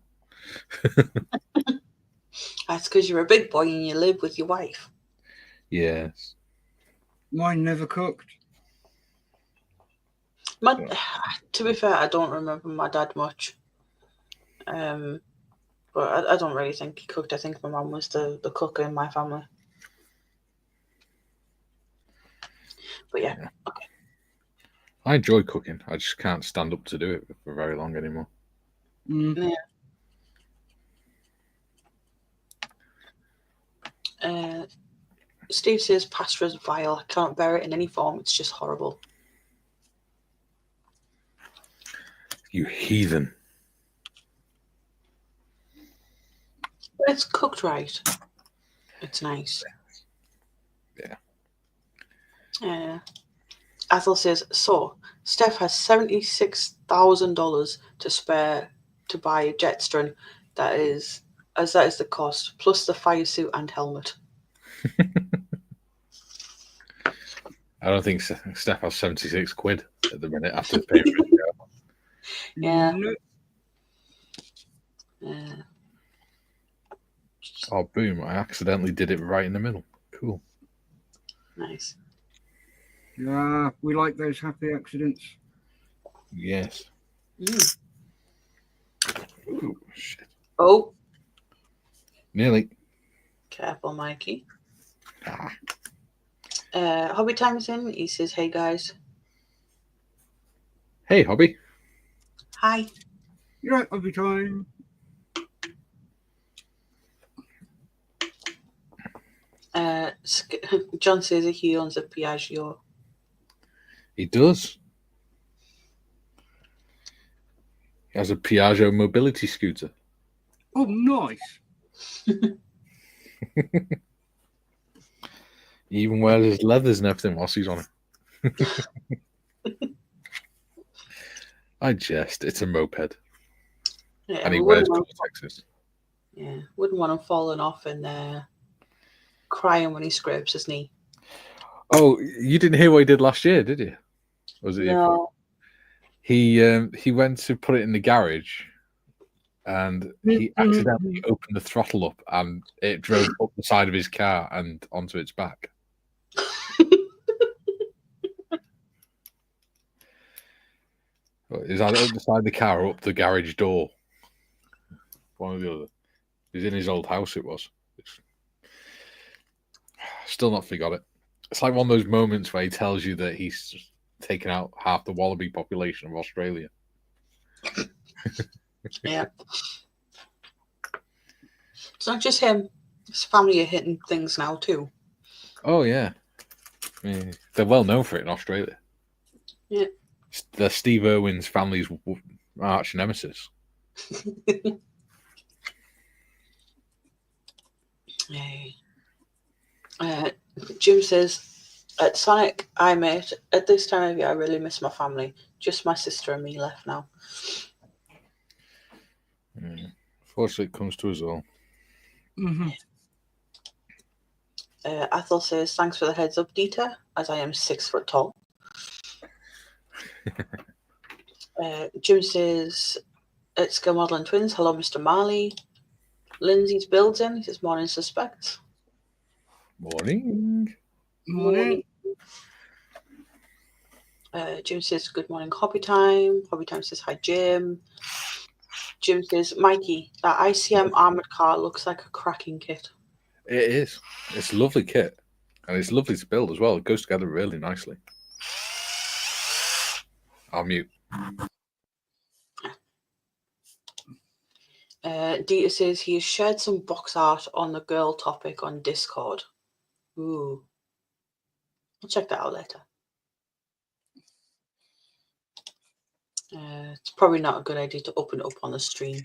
That's because you're a big boy and you live with your wife. Yes. Mine never cooked. To be fair, I don't remember my dad much. But I don't really think he cooked. I think my mum was the cook in my family. But yeah, okay. I enjoy cooking. I just can't stand up to do it for very long anymore. Yeah. Steve says pasta is vile. I can't bear it in any form. It's just horrible. You heathen. But it's cooked right. It's nice. Yeah. Athel says, so Steff has $76,000 to spare to buy a Jetstream. That is the cost, plus the fire suit and helmet. I don't think Steff has 76 quid at the minute after the payment. Yeah. Oh, boom. I accidentally did it right in the middle. Cool. Nice. Yeah, we like those happy accidents. Yes. Ooh, shit. Oh. Nearly. Careful, Mikey. Hobby Time's in. He says, hey, guys. Hey, Hobby. Hi. You're right, Hobby Time. John says that he owns a Piaggio. He does. He has a Piaggio mobility scooter. Oh, nice. He even wears his leathers and everything whilst he's on it. I jest. It's a moped. Yeah, And he wears Gore-Texes. Yeah, wouldn't want him falling off and crying when he scrapes his knee. Oh, you didn't hear what he did last year, did you? Was it? No. He went to put it in the garage, and he accidentally opened the throttle up, and it drove up the side of his car and onto its back. Is that up the side of the car or up the garage door? One or the other. He's in his old house. It was. Still not forgot it. It's like one of those moments where he tells you that he's taken out half the wallaby population of Australia. Yeah. It's not just him. His family are hitting things now too. Oh yeah, I mean, they're well known for it in Australia. Yeah. They're Steve Irwin's family's arch nemesis. Jim says, at Sonic, mate, at this time of year, I really miss my family. Just my sister and me left now. Fortunately, it comes to us all. Mm-hmm. Athel says, thanks for the heads up, Dieter, as I am 6 foot tall. Jim says, it's Go Modeling Twins. Hello, Mr. Marley. Lindsay's builds in. He says, morning, suspects. Morning. Morning. Jim says, good morning, Hobby Time. Hobby Time says, hi, Jim. Jim says, Mikey, that ICM armoured car looks like a cracking kit. It is. It's a lovely kit. And it's lovely to build as well. It goes together really nicely. I'll mute. Dieter says he has shared some box art on the girl topic on Discord. Ooh. I'll check that out later. It's probably not a good idea to open it up on the stream.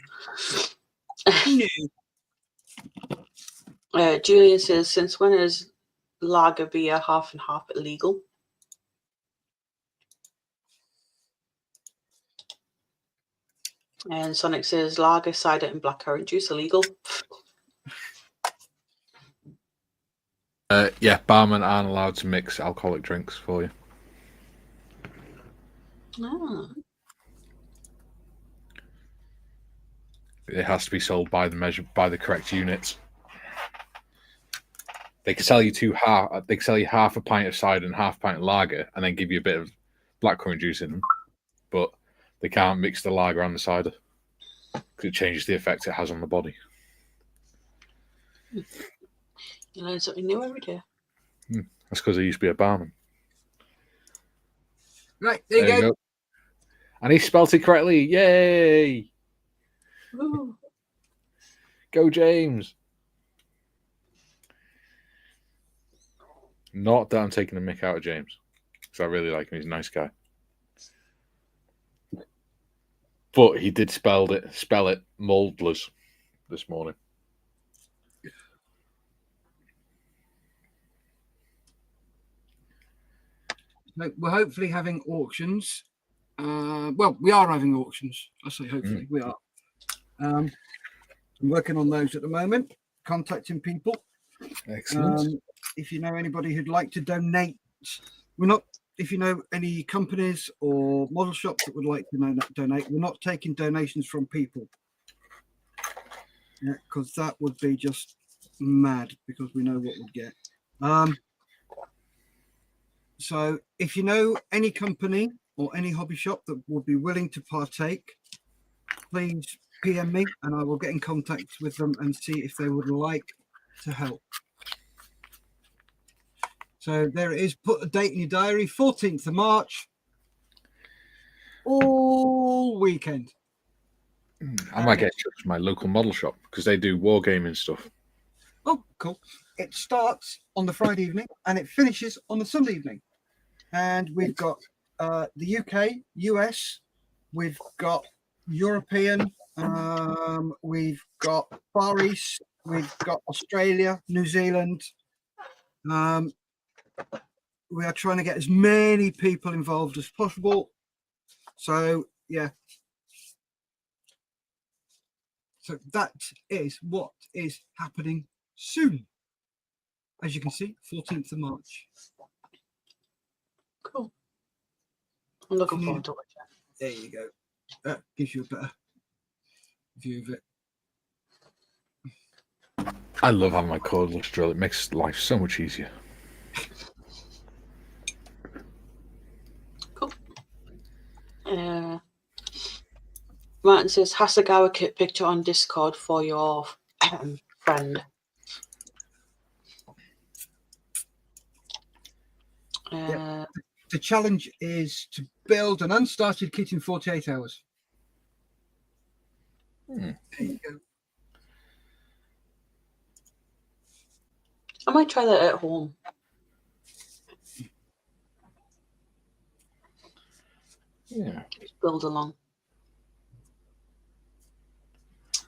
Julian says, since when is lager beer half and half illegal? And Sonic says, lager, cider, and blackcurrant juice illegal. Yeah, barmen aren't allowed to mix alcoholic drinks for you. Ah. It has to be sold by the correct units. They can sell you half a pint of cider and half a pint of lager, and then give you a bit of blackcurrant juice in them. But they can't mix the lager and the cider because it changes the effect it has on the body. You learn something new every day. That's because I used to be a barman. Right, there you go. And he spelt it correctly. Yay! Ooh. Go James! Not that I'm taking the mick out of James, because I really like him. He's a nice guy. But he did spell it moldless this morning. So we're hopefully having auctions. Well, we are having auctions. I say hopefully we are. I'm working on those at the moment, contacting people. Excellent. If you know anybody who'd like to donate, if you know any companies or model shops that would like to donate, we're not taking donations from people. Yeah, because that would be just mad, because we know what we'll get. So if you know any company or any hobby shop that would be willing to partake, please PM me and I will get in contact with them and see if they would like to help. So there it is. Put a date in your diary, 14th of March, all weekend. I might get in touch with my local model shop because they do wargaming stuff. Oh, cool. It starts on the Friday evening and it finishes on the Sunday evening. And we've got the UK, US, we've got European, we've got Far East, we've got Australia, New Zealand. We are trying to get as many people involved as possible. So, yeah. So that is what is happening soon. As you can see, 14th of March. Cool. I'm looking forward to it. There you go. That gives you a better view of it. I love having my cordless drill. It makes life so much easier. Cool. Martin says, Hasagawa kit picture on Discord for your friend. Yep. The challenge is to build an unstarted kit in 48 hours. There you go. I might try that at home. Yeah. Just build along.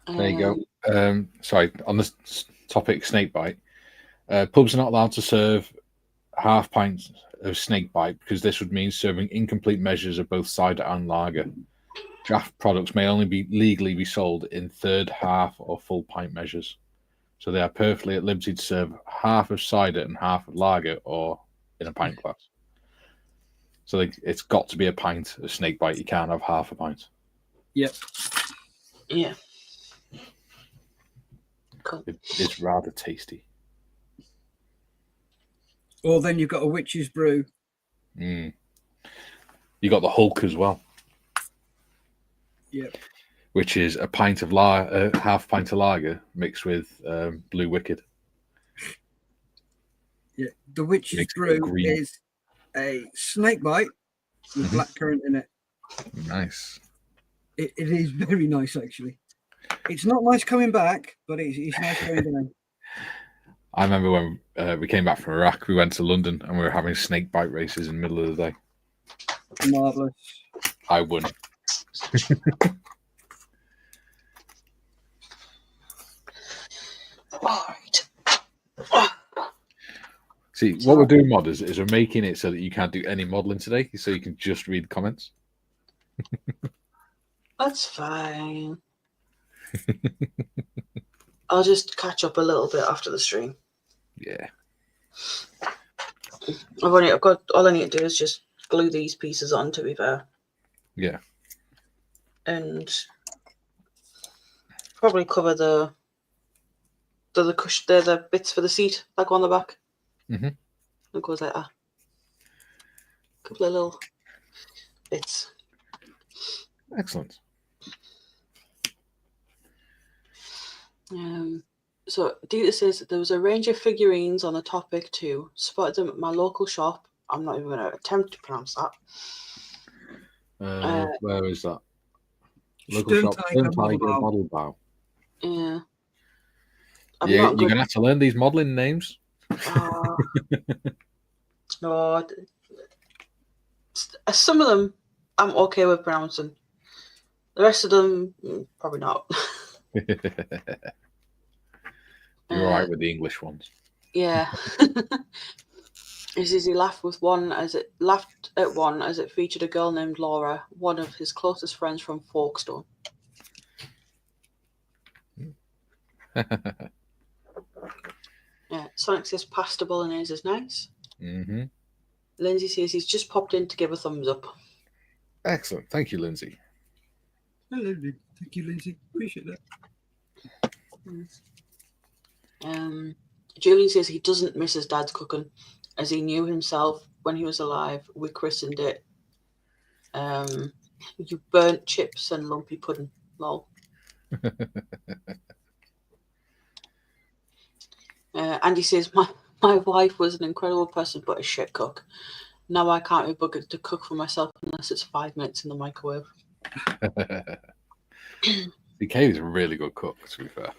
There you go. Sorry, on the topic snakebite. Pubs are not allowed to serve half pints of snakebite because this would mean serving incomplete measures of both cider and lager. Draft products may only legally be sold in third, half, or full pint measures. So they are perfectly at liberty to serve half of cider and half of lager or in a pint glass. So it's got to be a pint of snakebite. You can't have half a pint. Yep. Yeah. Cool. It's rather tasty. Or then you've got a witch's brew. You got the Hulk as well. Yep. Which is a pint of half pint of lager mixed with Blue Wicked. Yeah. The witch's brew is a snakebite with blackcurrant in it. Nice. It is very nice, actually. It's not nice coming back, but it's nice going down. I remember when we came back from Iraq, we went to London and we were having snakebite races in the middle of the day. Marvellous. I won. All right. See, what we're doing, modders, is we're making it so that you can't do any modelling today, so you can just read comments. That's fine. I'll just catch up a little bit after the stream. Yeah. I've got all I need to do is just glue these pieces on, to be fair. Yeah. And probably cover the cushion, the bits for the seat that go on the back. Mm-hmm. It goes like that. A couple of little bits. Excellent. So Dita says there was a range of figurines on the topic too. Spotted them at my local shop. I'm not even going to attempt to pronounce that. Where is that? Local Stone shop. Tiger Stone Tiger Model Model Bow. Yeah. You're going to have to learn these modelling names. No. Some of them I'm okay with pronouncing. The rest of them, probably not. You're all right with the English ones. Yeah. He laughed at one as it featured a girl named Laura, one of his closest friends from Folkestone. Yeah, Sonic says pasta bolognese is nice. Mm-hmm. Lindsay says he's just popped in to give a thumbs up. Excellent. Thank you, Lindsay. Hello, thank you, Lindsay. Appreciate that. Julian says he doesn't miss his dad's cooking, as he knew himself when he was alive. We christened it you burnt chips and lumpy pudding. Lol. Andy says my wife was an incredible person but a shit cook. Now I can't be buggered to cook for myself unless it's 5 minutes in the microwave. Katie's a really good cook, to be fair.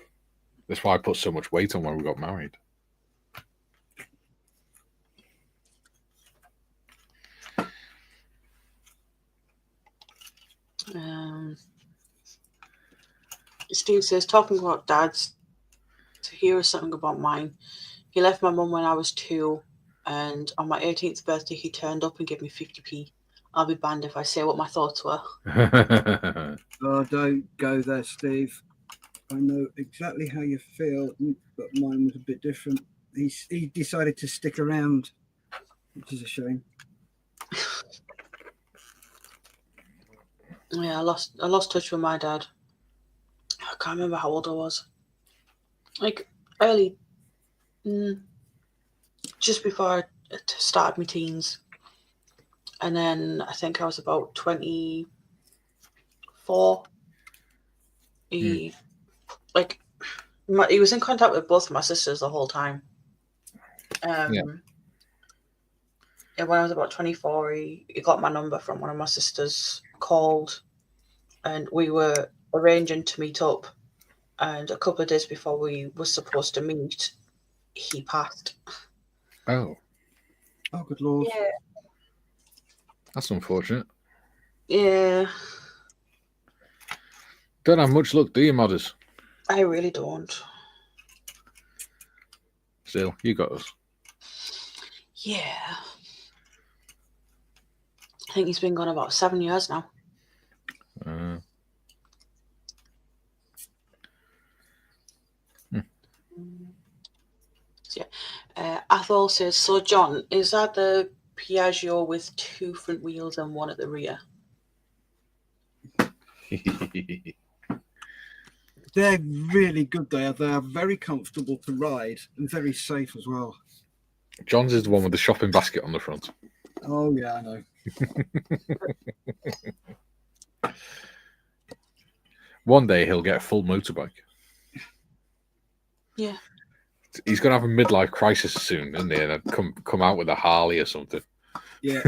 That's why I put so much weight on when we got married. Steve says, talking about dads, here is something about mine. He left my mum when I was 2, and on my 18th birthday, he turned up and gave me 50p. I'll be banned if I say what my thoughts were. Oh, don't go there, Steve. I know exactly how you feel, but mine was a bit different. He decided to stick around, which is a shame. Yeah, I lost touch with my dad. I can't remember how old I was. Like early, just before I started my teens. And then I think I was about 24. He was in contact with both of my sisters the whole time. And when I was about 24, he got my number from one of my sisters, called, and we were arranging to meet up. And a couple of days before we were supposed to meet, he passed. Oh, good Lord. Yeah. That's unfortunate. Yeah. Don't have much luck, do you, modders? I really don't. still. You got us. Yeah. I think he's been gone about 7 years now. So, yeah. Athol says, so John, is that the Piaggio with 2 front wheels and 1 at the rear? They're really good. They are very comfortable to ride and very safe as well. John's is the one with the shopping basket on the front. Oh, yeah, I know. One day he'll get a full motorbike. Yeah. He's going to have a midlife crisis soon, isn't he? And come out with a Harley or something. Yeah.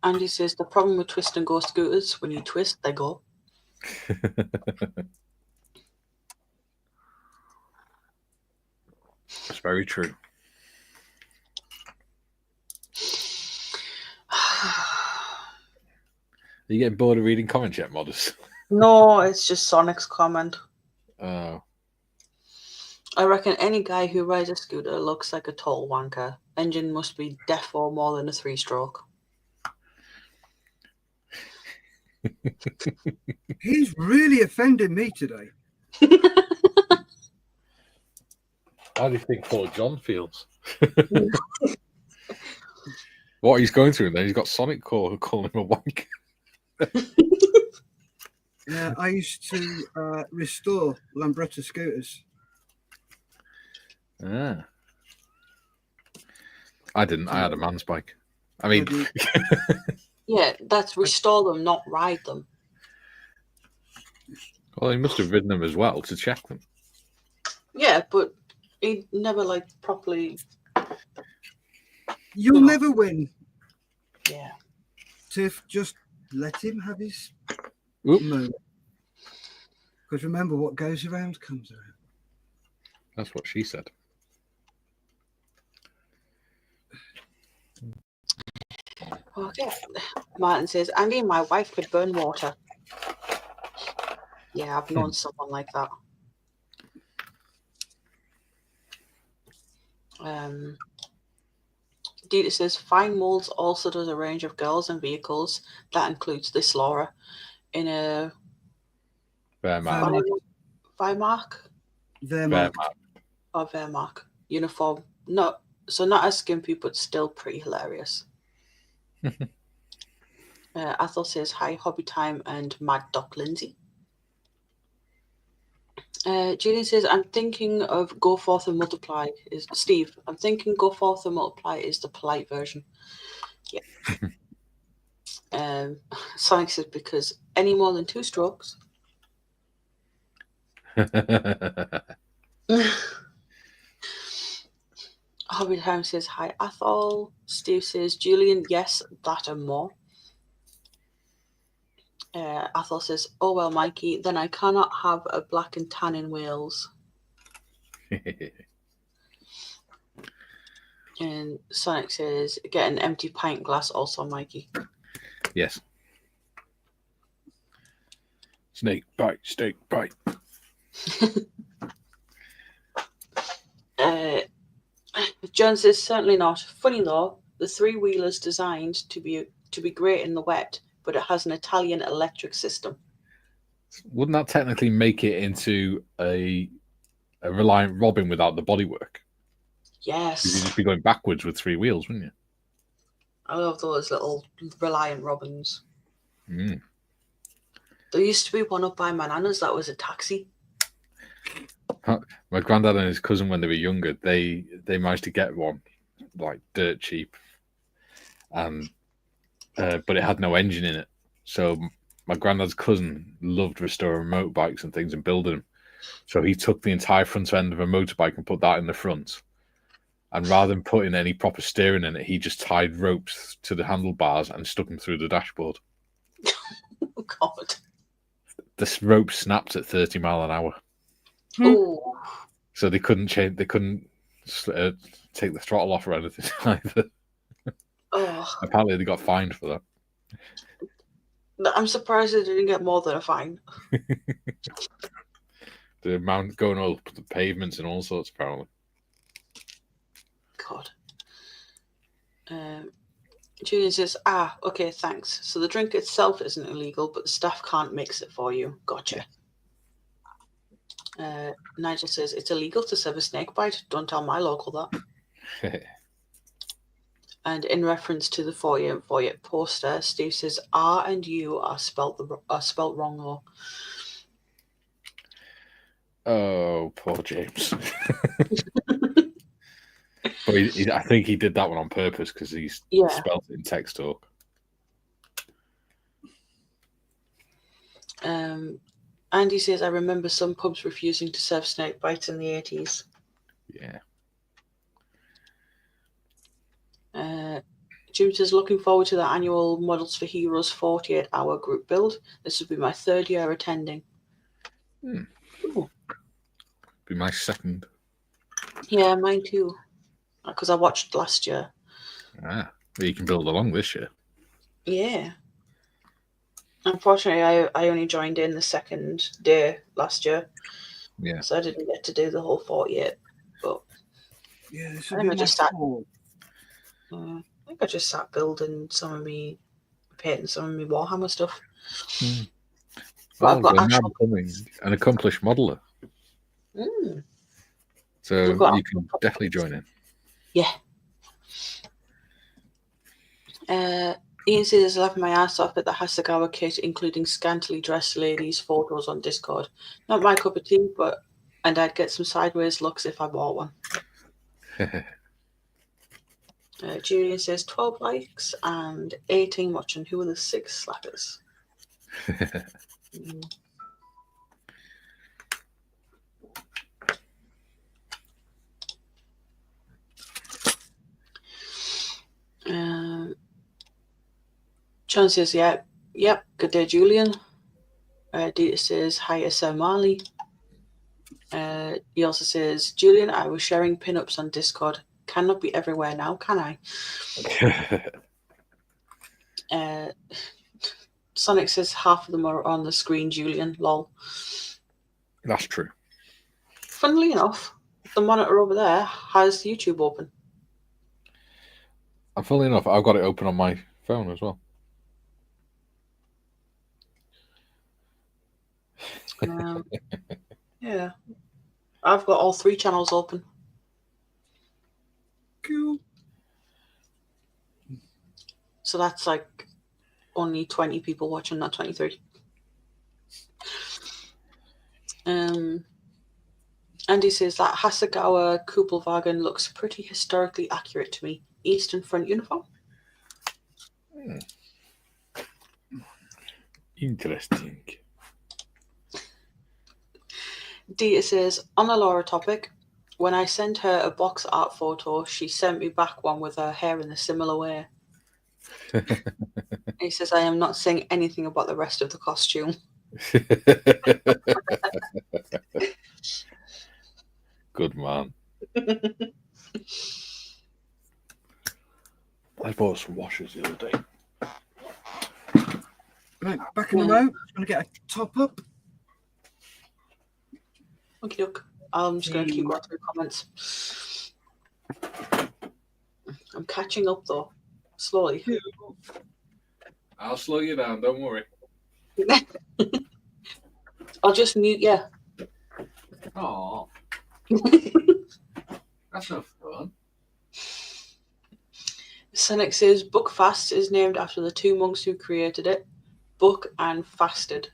Andy says, the problem with twist and go scooters, when you twist, they go. It's very true. Are you getting bored of reading comments yet, Modest? No, it's just Sonic's comment. Oh. I reckon any guy who rides a scooter looks like a tall wanker. Engine must be deaf or more than a 3-stroke. He's really offended me today. How do you think poor John feels? What he's going through, and then he's got Sonic calling him a wank. Yeah, I used to restore Lambretta scooters. Ah. I didn't. I had a man's bike. I mean, Yeah, that's restore them, not ride them. well, he must have ridden them as well to check them. Yeah, but he never properly. You'll never win. Yeah. Tiff, just let him have his Oop. moment. Because remember, what goes around comes around. That's what she said. Okay. Martin says, Andy and my wife could burn water. Yeah, I've known someone like that. Dita says, Fine Molds also does a range of girls and vehicles. That includes this Laura in a Wehrmacht. Wehrmacht uniform. No, so not as skimpy, but still pretty hilarious. Athol says, hi, Hobby Time and Mad Doc Lindsay. Julian says, I'm thinking of Go Forth and Multiply. Steve, I'm thinking Go Forth and Multiply is the polite version. Yeah. Sonic says, because any more than 2 strokes. Hobby Time says, hi, Athol. Steve says, Julian, yes, that and more. Athol says, oh, well, Mikey, then I cannot have a black and tan in Wales. And Sonic says, get an empty pint glass also, Mikey. Yes. Snake bite, steak bite. John says, certainly not. Funny though, the 3-wheeler's designed to be great in the wet, but it has an Italian electric system. Wouldn't that technically make it into a Reliant Robin without the bodywork? Yes. You'd just be going backwards with 3 wheels, wouldn't you? I love those little Reliant Robins. Mm. There used to be one up by my nana's that was a taxi. My granddad and his cousin, when they were younger, they managed to get one, dirt cheap, but it had no engine in it. So my granddad's cousin loved restoring motorbikes and things and building them. So he took the entire front end of a motorbike and put that in the front. And rather than putting any proper steering in it, he just tied ropes to the handlebars and stuck them through the dashboard. Oh, God. The rope snapped at 30 miles an hour. Oh. So they couldn't change. They couldn't take the throttle off or anything either. Oh. Apparently, they got fined for that. I'm surprised they didn't get more than a fine. The amount going up the pavements and all sorts, apparently. God. Julian says, okay, thanks. So the drink itself isn't illegal, but the staff can't mix it for you. Gotcha. Nigel says, it's illegal to serve a snake bite. Don't tell my local that. And in reference to the 48 poster, Steve says, R and U are spelt wrong though. Oh, poor James. But I think he did that one on purpose because he's spelled it in text talk. Andy says, I remember some pubs refusing to serve snake bites in the 80s. Yeah. Jim says, looking forward to the annual Models for Heroes 48-hour group build. This will be my 3rd year attending. Be my 2nd. Yeah, mine too. Because I watched last year. Well, you can build along this year. Yeah. Unfortunately, I only joined in the 2nd day last year. Yeah. So I didn't get to do the whole 48. But yeah, this I will think be I just sat. my I think I just sat building painting some of me Warhammer stuff. Well, I've got you're now becoming an accomplished modeler. So you can definitely join in. Yeah. Ian says, laughing my ass off at the Hasegawa kit, including scantily dressed ladies' photos on Discord. Not my cup of tea, and I'd get some sideways looks if I bought one. Julian says 12 likes and 18 watching. Who are the 6 slackers? John says, yep, good day, Julian. Dita says, hi, Sir Marley. He also says, Julian, I was sharing pinups on Discord. Cannot be everywhere now, can I? Sonic says half of them are on the screen, Julian. Lol. That's true. Funnily enough, the monitor over there has YouTube open. And funnily enough, I've got it open on my phone as well. Yeah. I've got all 3 channels open. Cool. So that's like only 20 people watching, not 23. Andy says that Hasegawa Kuppelwagen looks pretty historically accurate to me. Eastern Front uniform. Interesting. Dita says, on a Laura topic, when I sent her a box art photo, she sent me back one with her hair in a similar way. He says, I am not saying anything about the rest of the costume. Good man. I bought some washers the other day. Right, back in the mode. I'm going to get a top up. Okay, look. I'm just going to keep going through comments. I'm catching up, though. Slowly. I'll slow you down, don't worry. I'll just mute you. Oh, that's no fun. Sonic says, Buckfast is named after the 2 monks who created it. Buck and Fasted.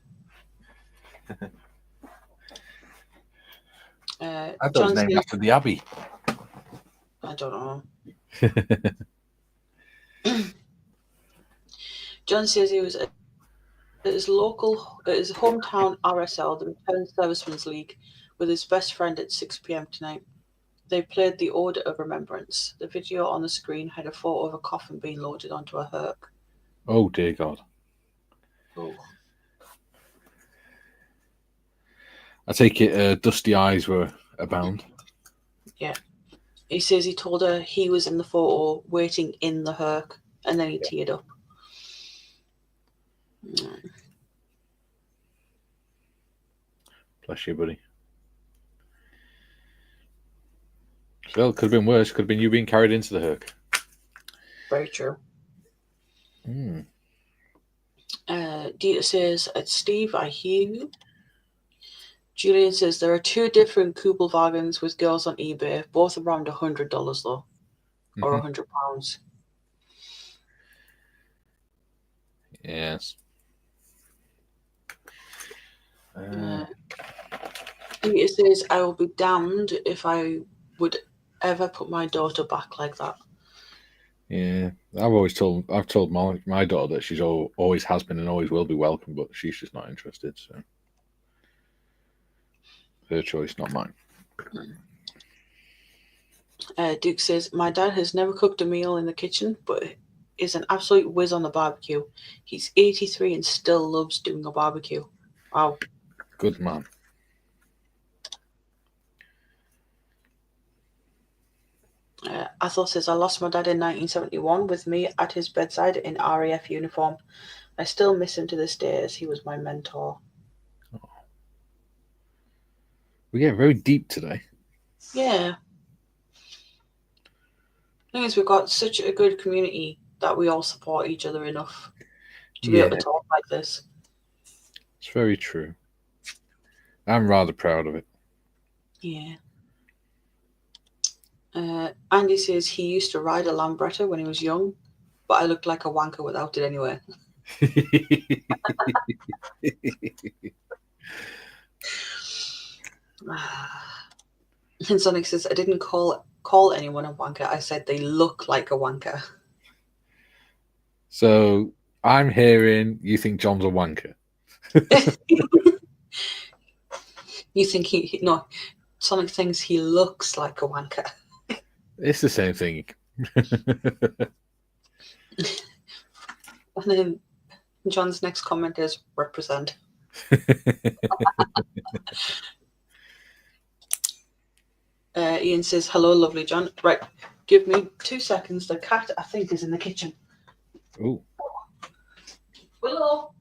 I thought it was named after the Abbey. I don't know. John says he was at his hometown RSL, the Return Servicemen's League, with his best friend at 6 p.m. tonight. They played the Order of Remembrance. The video on the screen had a photo of a coffin being loaded onto a herc. Oh, dear God. Oh. I take it dusty eyes were abound. Yeah. He says he told her he was in the photo waiting in the herc, and then he teared up. Bless you, buddy. Well, it could have been worse. Could have been you being carried into the Herc. Very true. Mm. Dita says, Steve, I hear you. Julian says, there are 2 different Kubelwagens with girls on eBay, both around $100 though, or £100. Yes. Dita says, I will be damned if I would ever put my daughter back like that. Yeah, I've told my daughter that she's always has been and always will be welcome, but she's just not interested. So her choice, not mine. Duke says, my dad has never cooked a meal in the kitchen, but is an absolute whiz on the barbecue. He's 83 and still loves doing a barbecue. Wow. Good man. Athol says, I lost my dad in 1971 with me at his bedside in RAF uniform. I still miss him to this day as he was my mentor. Oh. We get very deep today. Yeah. The thing is, we've got such a good community that we all support each other enough to be able to talk like this. It's very true. I'm rather proud of it. Yeah. Andy says he used to ride a Lambretta when he was young, but I looked like a wanker without it anyway. And Sonic says, I didn't call anyone a wanker. I said they look like a wanker. So I'm hearing you think John's a wanker. You think no, Sonic thinks he looks like a wanker. It's the same thing. And then John's next comment is represent. Ian says, hello, lovely John. Right, give me 2 seconds. The cat, I think, is in the kitchen. Oh. Willow.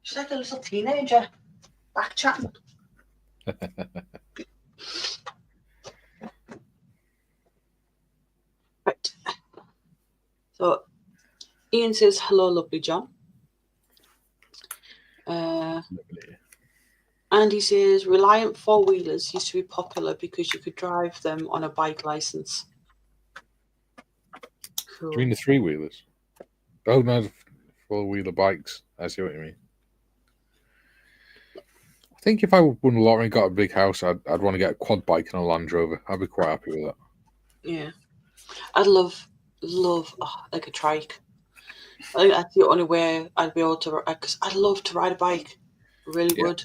She's like a little teenager. Back chatting. Right. So Ian says, hello, lovely John. And he says, Reliant 4-wheelers used to be popular because you could drive them on a bike license. Cool. Do you mean the 3-wheelers? Oh, no, the 4-wheeler bikes. I see what you mean. I think if I won a lottery and got a big house, I'd want to get a quad bike and a Land Rover. I'd be quite happy with that. Yeah. I'd love like a trike. I think that's the only way I'd be able to, because I'd love to ride a bike. Really would.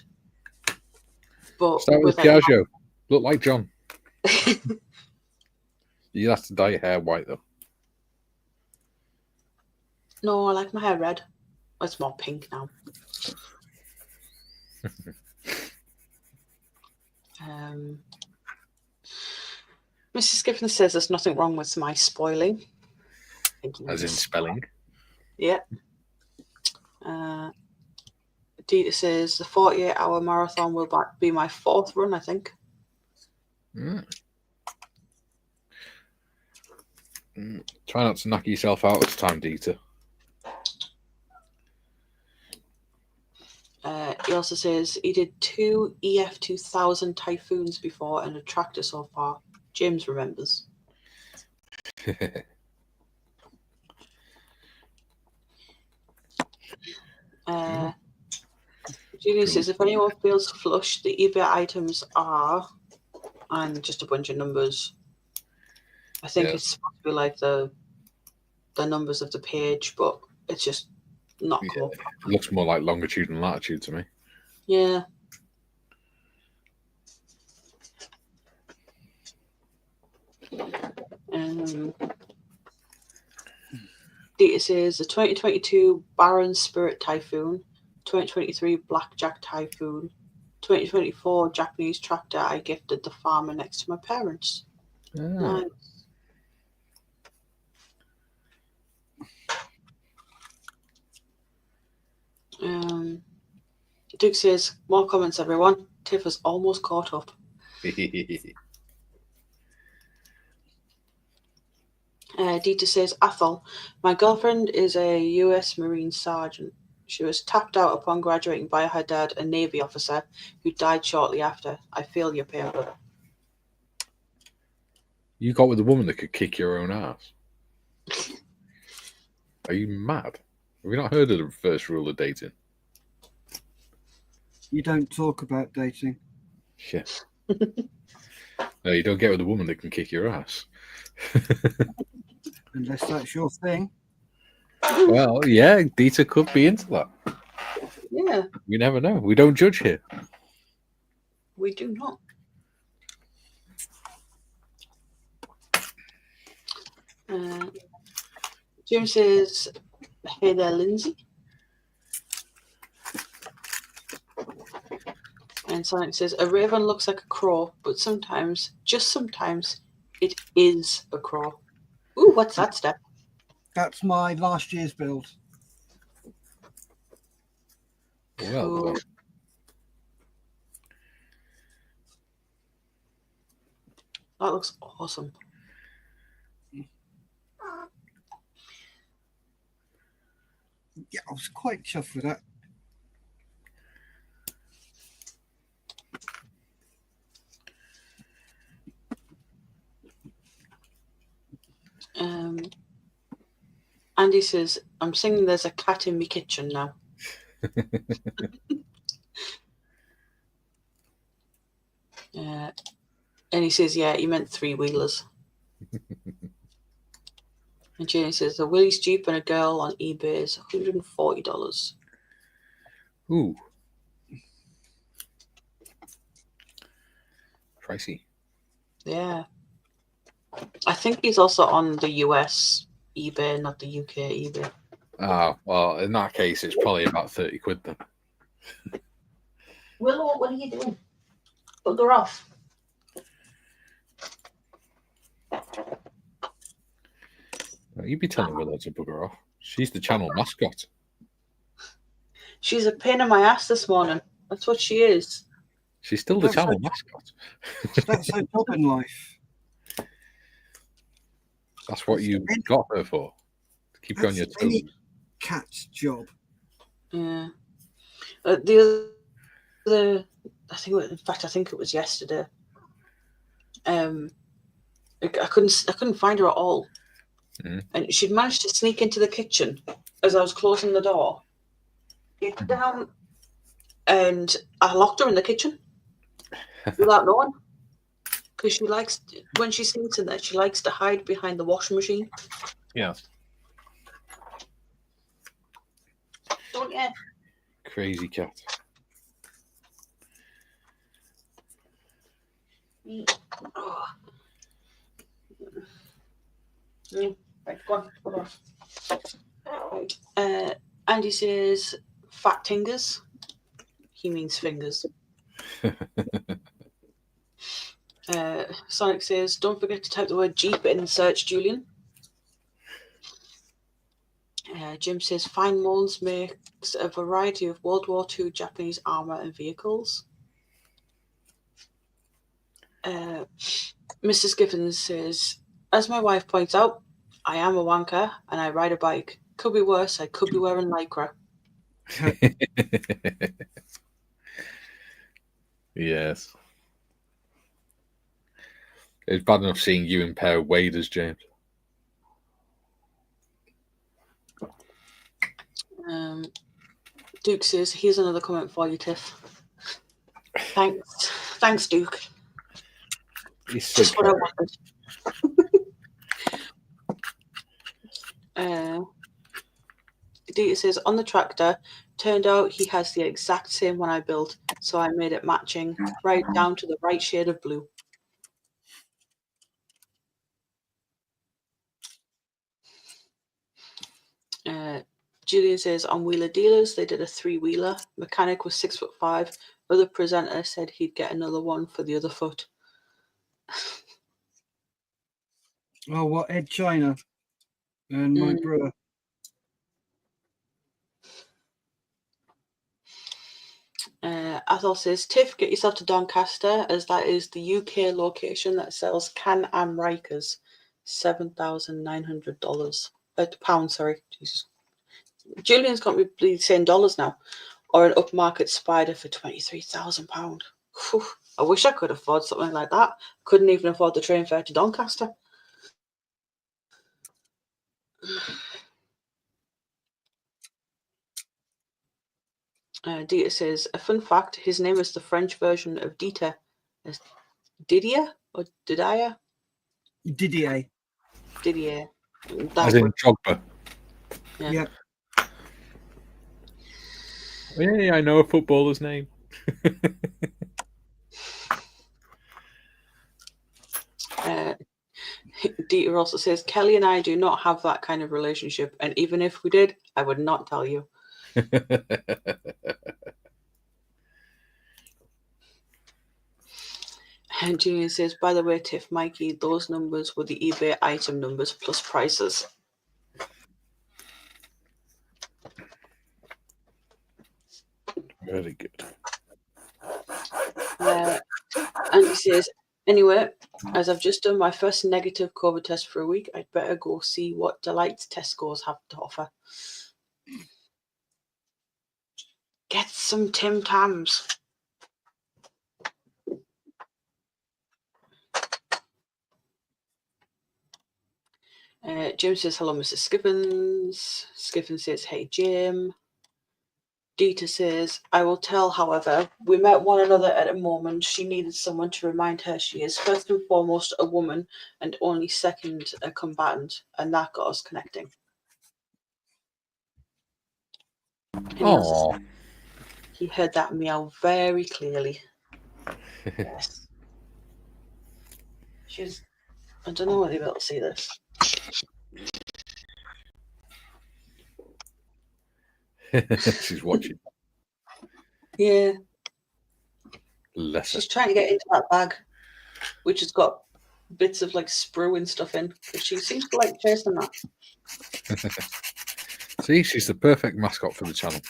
But start with Piaggio. Look like John. You have to dye your hair white, though. No, I like my hair red. It's more pink now. Mrs. Giffen says there's nothing wrong with my spoiling. As in spelling? Yeah. Dita says the 48-hour marathon will be my 4th run, I think. Try not to knock yourself out this time, Dita. He also says he did 2 EF2000 Typhoons before and a tractor so far. James remembers. Julie says, if anyone feels flush, the eBay items are, and just a bunch of numbers. I think it's supposed to be like the numbers of the page, but it's just not cool. It looks more like longitude and latitude to me. Yeah. Data says the 2022 Baron Spirit Typhoon, 2023 Blackjack Typhoon, 2024 Japanese tractor I gifted the farmer next to my parents. Ah. Nice. Duke says, more comments, everyone. Tiff is almost caught up. Dieter says, Athol, my girlfriend is a US Marine sergeant. She was tapped out upon graduating by her dad, a Navy officer, who died shortly after. I feel your pain, brother. You got with a woman that could kick your own ass. Are you mad? Have you not heard of the first rule of dating? You don't talk about dating. Yeah. No, you don't get with a woman that can kick your ass. Unless that's your thing. Well, yeah, Dieter could be into that. Yeah. You never know. We don't judge here. We do not. Jim says, hey there, Lindsay. And Sonic says, a raven looks like a crow, but sometimes, just sometimes, it is a crow. Ooh, what's that, Steff? That's my last year's build. Well Cool. done. That looks awesome. Yeah, I was quite chuffed with that. Andy says, I'm singing There's a Cat in Me Kitchen now. And he says, yeah, he meant three-wheelers. And Jenny says, a Willie's Jeep and a girl on eBay is $140. Ooh. Pricey. Yeah. I think he's also on the US eBay, not the UK eBay. Ah, well, in that case, it's probably about 30 quid then. Willow, what are you doing? Bugger off. Well, you'd be telling Willow to bugger off. She's the channel mascot. She's a pain in my ass this morning. That's what she is. She's still the That's channel so- mascot. That's her job in life. That's what you got her for. To keep you on your That's toes. any cat's job. Yeah. The I think it was yesterday. I couldn't find her at all. Mm. And she'd managed to sneak into the kitchen as I was closing the door. Get down, and I locked her in the kitchen without knowing. Because she likes, when she sneaks in there, she likes to hide behind the washing machine. Yeah. Don't you? Crazy cat. Oh. Right, go on. Right. Andy says fat tingers. He means fingers. Sonic says, don't forget to type the word Jeep in search, Julian. Jim says, Fine Molds makes a variety of World War II Japanese armour and vehicles. Mrs. Giffens says, as my wife points out, I am a wanker and I ride a bike. Could be worse, I could be wearing lycra. Yes. It's bad enough seeing you in a pair of waders, James. Duke says, here's another comment for you, Tiff. Thanks, Duke. He's so Just what I wanted. Dieter says, on the tractor, turned out he has the exact same one I built, so I made it matching, right down to the right shade of blue. Julian says, on Wheeler Dealers, they did a 3-wheeler. Mechanic was 6'5". Other presenter said he'd get another one for the other foot. Oh, what? Ed China and my brother. Athol says, Tiff, get yourself to Doncaster, as that is the UK location that sells Can-Am Rikers. $7,900. Pounds, sorry. Jesus. Julian's got me bleeding saying dollars now. Or an upmarket Spider for £23,000. I wish I could afford something like that. Couldn't even afford the train fare to Doncaster. Dieter says, a fun fact, his name is the French version of Dieter. Didier or Didier? Didier. Didier. As in Drogba. Yeah. Yeah, I know a footballer's name. Dieter also says, Kelly and I do not have that kind of relationship, and even if we did, I would not tell you. And Julian says, by the way, Tiff, Mikey, those numbers were the eBay item numbers plus prices. Very good. And he says, anyway, as I've just done my first negative COVID test for a week, I'd better go see what delights Tesco's have to offer. Get some Tim Tams. Jim says, hello, Mr. Skippins. Skippins says, hey, Jim. Dieter says, I will tell, however, we met one another at a moment. She needed someone to remind her she is first and foremost a woman and only second a combatant, and that got us connecting. Oh, he heard that meow very clearly. Yes. I don't know whether you'll be able to see this. she's watching. Yeah. Lesser. She's trying to get into that bag, which has got bits of like sprue and stuff in, but she seems to like chasing that. See, she's the perfect mascot for the channel.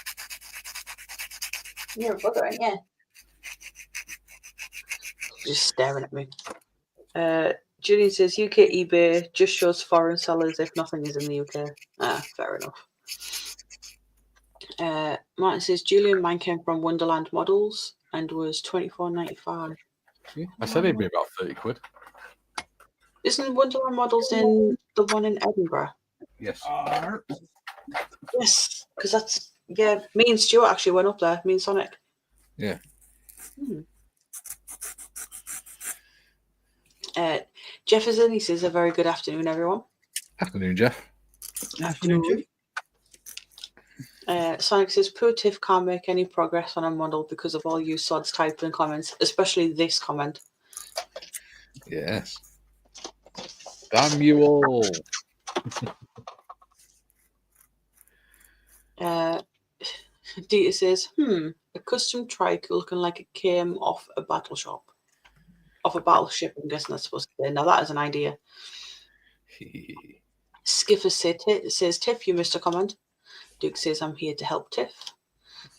You're a bugger, ain't you? Just staring at me. Julian says UK eBay just shows foreign sellers if nothing is in the UK. Fair enough. Martin says Julian, mine came from Wonderland Models and was $24.95. Yeah, I said it'd be about 30 quid. Isn't Wonderland Models in the one in Edinburgh? Yes. Yes, because that's, yeah, me and Stuart actually went up there, me and Sonic. Yeah. Jefferson, he says, a very good afternoon, everyone. Afternoon, Jeff. Afternoon, Jeff. Sonic says, poor Tiff can't make any progress on a model because of all you sods typing comments, especially this comment. Yes. Damn you all. Dieter says, a custom trike looking like it came off a battle shop. Off a battleship, I'm guessing that's supposed to say. Now that is an idea. Skiffer says, Tiff, you missed a comment. Duke says, I'm here to help Tiff.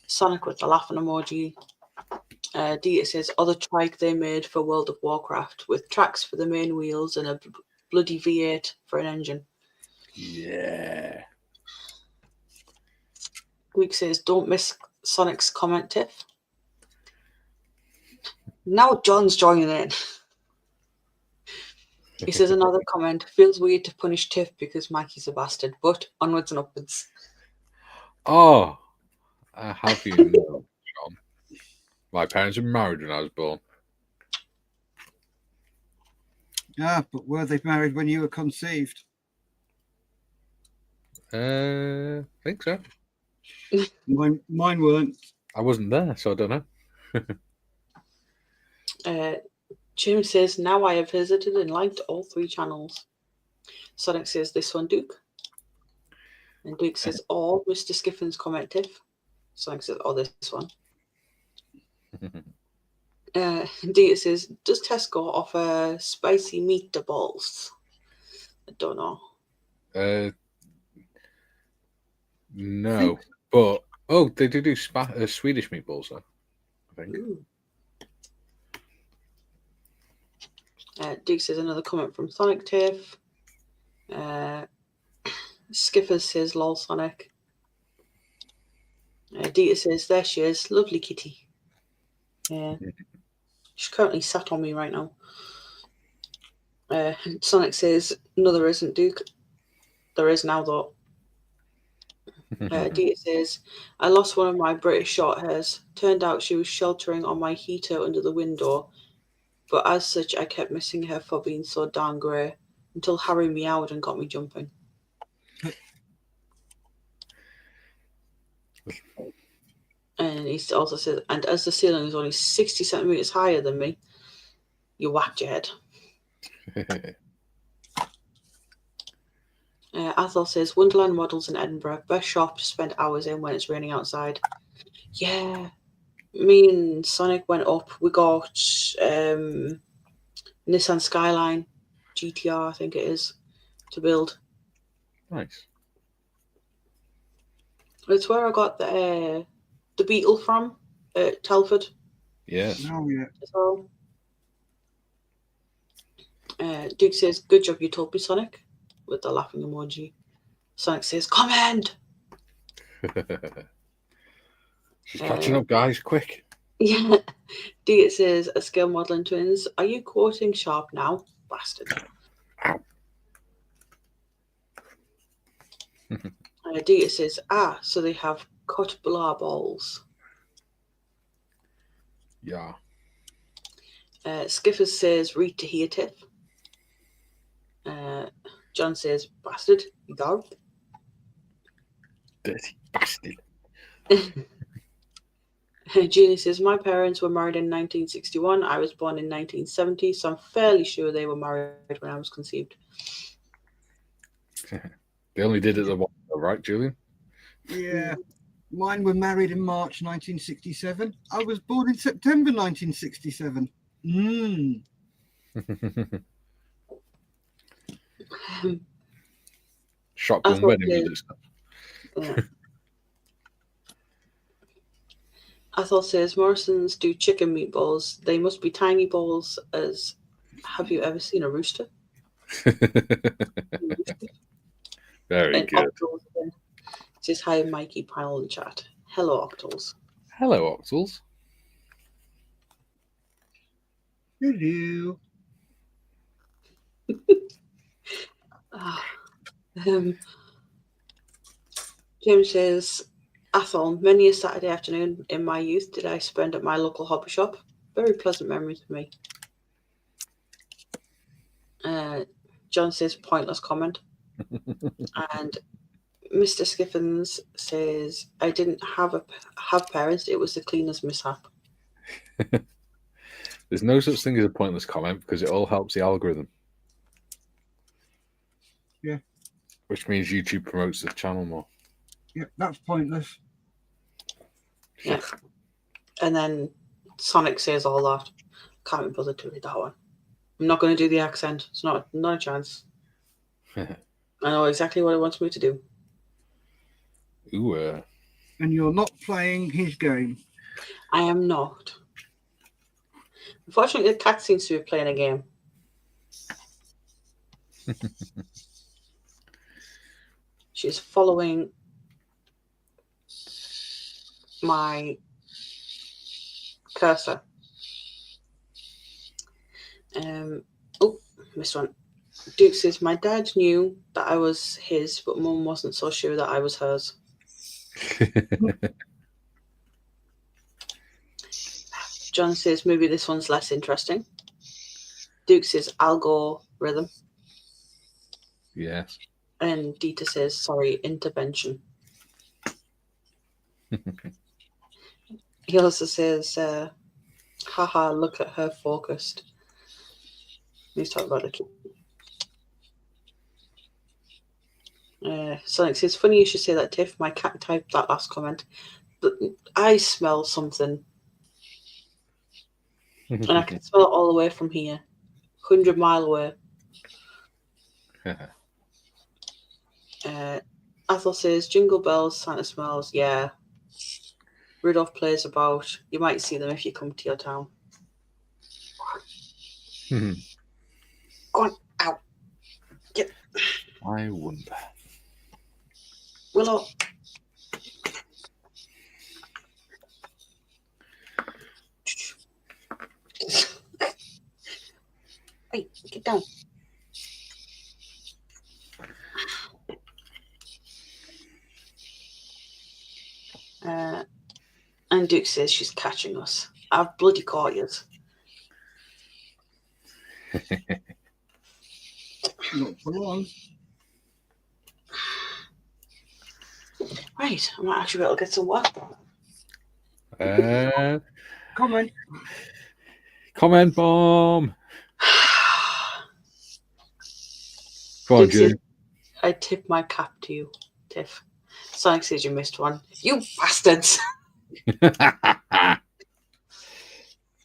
Sonic with the laughing emoji. Dieter says, other trike they made for World of Warcraft with tracks for the main wheels and a bloody V8 for an engine. Yeah. Greek says, don't miss Sonic's comment, Tiff. Now John's joining in. He says another comment, feels weird to punish Tiff because Mikey's a bastard, but onwards and upwards. Oh, have you know, John? My parents were married when I was born. Yeah, but were they married when you were conceived? I think so. Mine weren't. I wasn't there, so I don't know. Jim says, now I have visited and liked all 3 channels. Sonic says, this one, Duke. And Duke says, "Oh, Mr. Skiffin's comment, Tiff." Sonic says, "Oh, this one." Dita says, "Does Tesco offer spicy meatballs?" I don't know. No, but they do Swedish meatballs though, I think. Duke says another comment from Sonic Tiff. Skipper says, "Lol, Sonic." Dita says, "There she is, lovely kitty." She's currently sat on me right now. Sonic says, "No, there isn't, Duke. There is now, though." Dita says, "I lost one of my British short hairs. Turned out she was sheltering on my heater under the window, but as such, I kept missing her for being so darn grey until Harry meowed and got me jumping." And he also says, "And as the ceiling is only 60 centimetres higher than me, you whacked your head." Athol says, "Wonderland models in Edinburgh, best shop to spend hours in when it's raining outside." Yeah, me and Sonic went up. We got Nissan Skyline GTR, I think it is, to build. Nice. It's where I got the Beetle from at Telford. Yes. Oh, yeah. As well. Duke says, "Good job you told me, Sonic," with the laughing emoji. Sonic says, "Comment!" She's catching up, guys, quick. Yeah. Dita says, "A scale modelling twins. Are you quoting Sharp now? Bastard." Ow. Dita says, "So they have cut blah balls." Yeah. Skiffers says, "Read to hear, Tiff." John says, "Bastard, you go." Dirty bastard. Julie says, "My parents were married in 1961. I was born in 1970, so I'm fairly sure they were married when I was conceived." They only did it the one, right, Julian? Yeah. Mine were married in March 1967. I was born in September 1967. Shotgun wedding with this stuff. Yeah. Athol says, "Morrison's do chicken meatballs. They must be tiny balls as... Have you ever seen a rooster?" Very And good. Octals again says, "Hi, Mikey, panel in chat." Hello, Octals. Hello, Octals. Hello. James says, "Athol, many a Saturday afternoon in my youth did I spend at my local hobby shop. Very pleasant memories for me." John says, "Pointless comment." And Mr. Skiffins says, "I didn't have parents. It was the cleaner's mishap." There's no such thing as a pointless comment because it all helps the algorithm. Yeah. Which means YouTube promotes the channel more. Yep, that's pointless. Yeah. And then Sonic says all that. Can't be bothered to read that one. I'm not going to do the accent. It's not a chance. I know exactly what it wants me to do. Ooh. And you're not playing his game. I am not. Unfortunately, the cat seems to be playing a game. She's following my cursor. Missed one. Duke says, "My dad knew that I was his, but Mum wasn't so sure that I was hers." John says, "Maybe this one's less interesting." Duke says, "I'll go rhythm." Yes. And Dita says, "Sorry, intervention." He also says, "Haha, look at her focused." He's talking about a kid. Sonic says, funny you should say that, Tiff. My cat typed that last comment. But I smell something. And I can smell it all the way from here. 100 mile away. Athel says, jingle bells, Santa smells. Yeah. Rudolph plays about. You might see them if you come to your town. Go on, out. Get. I wonder. Willow. Hey, get down. And Duke says she's catching us. I've bloody caught you. Not for long. Right, I might actually be able to get some work. Comment. Comment bomb. Go on, Duke Julie. says, I tip my cap to you, Tiff. Sonic says you missed one. You bastards.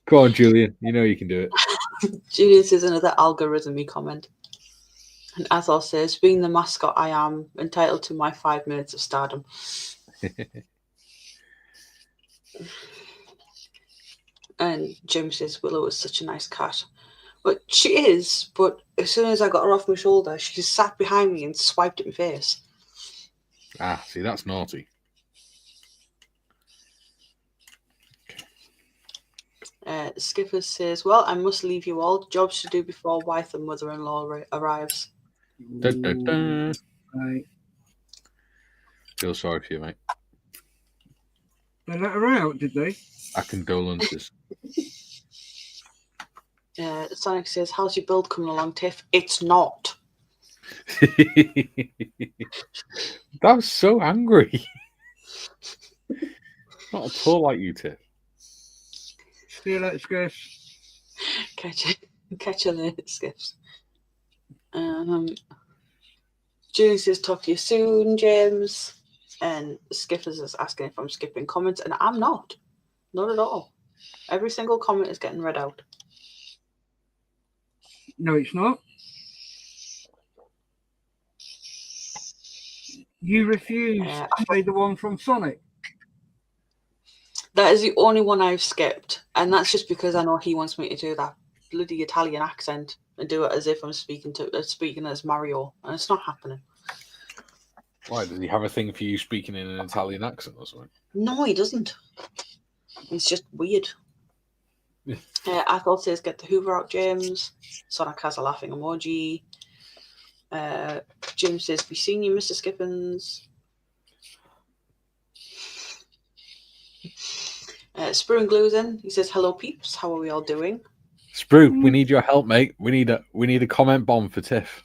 Go on, Julian. You know you can do it. Julian says another algorithm-y comment. And Athol says, being the mascot I am, entitled to my 5 minutes of stardom. And Jim says, Willow is such a nice cat. But she is, but as soon as I got her off my shoulder, she just sat behind me and swiped at my face. Ah, see, that's naughty. Skipper says, well, I must leave you all. Jobs to do before wife and mother-in-law arrives. Dun, dun, dun. Right. Feel sorry for you, mate. They let her out, did they? Our condolences. Sonic says, how's your build coming along, Tiff? It's not. That was so angry. Not at all like you, Tiff. See you later, Skiff. Catch you later, Skiffs. Julie says, talk to you soon, James. And Skiffers is asking if I'm skipping comments, and I'm not. Not at all. Every single comment is getting read out. No, it's not. You refuse to say the one from Sonic. That is the only one I've skipped, and that's just because I know he wants me to do that bloody Italian accent and do it as if I'm speaking as Mario, and it's not happening. Why, does he have a thing for you speaking in an Italian accent or something? No, he doesn't. It's just weird. Athol says, get the Hoover out, James. Sonic has a laughing emoji. James says, be seeing you, Mr. Skippins. Sprue and Glue's in. He says, hello, peeps. How are we all doing? Sprue, we need your help, mate. We need a comment bomb for Tiff.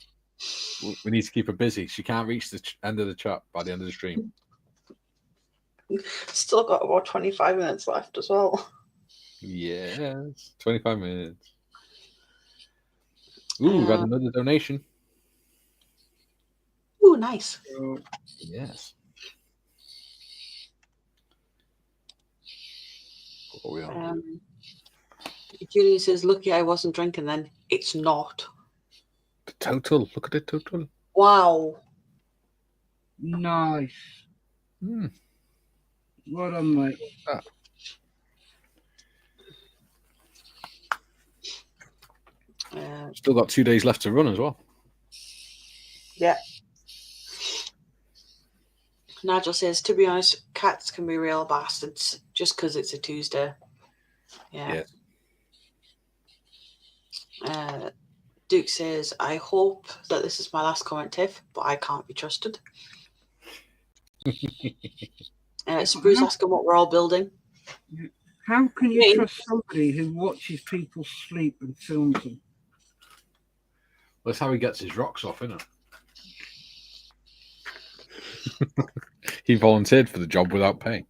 We need to keep her busy. She can't reach the end of the chat by the end of the stream. Still got about 25 minutes left as well. Yes, 25 minutes. Ooh, we've had another donation. Ooh, nice. Yes. What are we on? Julie says, lucky I wasn't drinking then. It's not. The total. Look at the total. Wow. Nice. Well done, mate. Still got 2 days left to run as well. Yeah. Nigel says, to be honest, cats can be real bastards just because it's a Tuesday. Yeah. Duke says, I hope that this is my last comment, Tiff, but I can't be trusted. Spruce asking what we're all building. How can you trust somebody who watches people sleep and films them? Well, that's how he gets his rocks off, isn't it? He volunteered for the job without paying.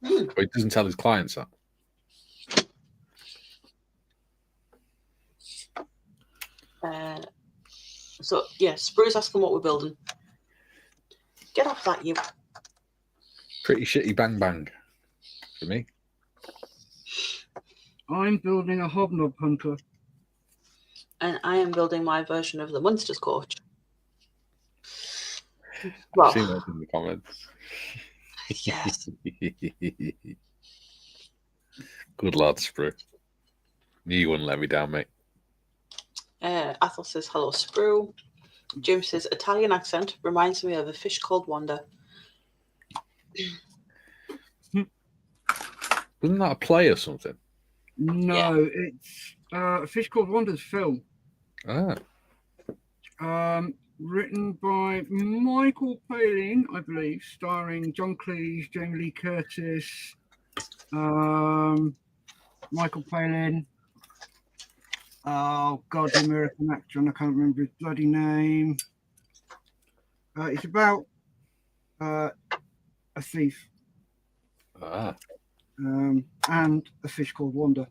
But he doesn't tell his clients that. So, yeah, Spruce asking what we're building. Get off that, you. Pretty shitty bang bang for me. I'm building a hobnob hunter. And I am building my version of the Munsters coach. I've Well, seen that in the comments. yes. Good lad, Sprue. You wouldn't let me down, mate. Athel says, hello, Sprue. Jim says, Italian accent reminds me of a fish called Wanda. Wasn't that a play or something? No, it's a Fish Called Wanda's film. Ah. Written by Michael Palin, I believe, starring John Cleese, Jamie Lee Curtis, Michael Palin. Oh God, the American actor, and I can't remember his bloody name. It's about a thief and a fish called Wanda.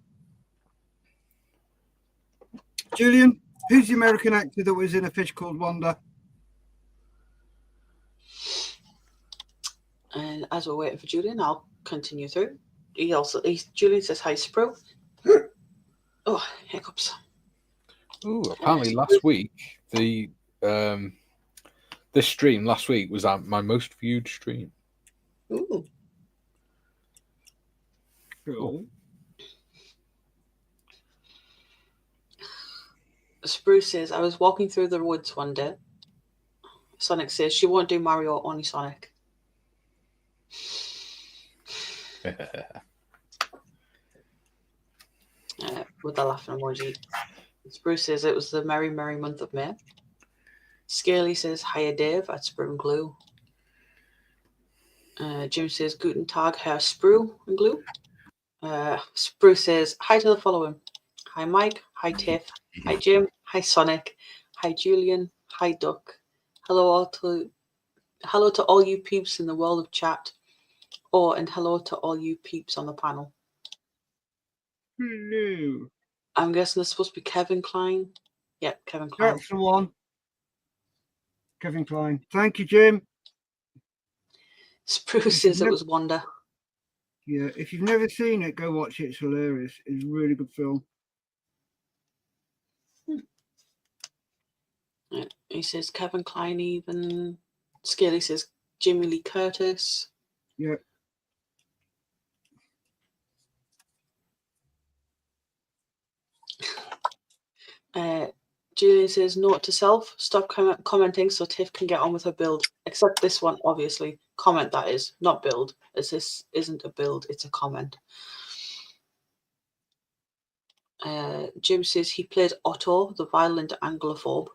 Julian, who's the American actor that was in A Fish Called Wanda? And as we're waiting for Julian, I'll continue through. Julian says, hi, Sprue. Oh, hiccups. Ooh, apparently last week this stream last week was my most viewed stream. Ooh. Cool. Sprue says, I was walking through the woods one day. Sonic says, she won't do Mario, only Sonic. With the laughing emoji. Sprue says, it was the merry, merry month of May. Scaly says, hiya, Dave, at Sprue and Glue. Jim says, Guten Tag, Herr Sprue and Glue. Sprue says, hi to the following. Hi, Mike. Hi, Tiff. Hi, Jim. Hi, Sonic. Hi, Julian. Hi, Duck. Hello to all you peeps in the world of chat. And hello to all you peeps on the panel. Hello. I'm guessing it's supposed to be Kevin Klein. Yeah, Kevin Klein. That's the one. Kevin Klein. Thank you, Jim. Sprue says it was Wanda. Yeah, if you've never seen it, go watch it. It's hilarious. It's a really good film. He says Kevin Klein even. Scaly says Jamie Lee Curtis. Yeah. Julian says, note to self, stop commenting so Tiff can get on with her build. Except this one, obviously. Comment, that is, not build, as this isn't a build, it's a comment. Jim says he played Otto, the violent Anglophobe.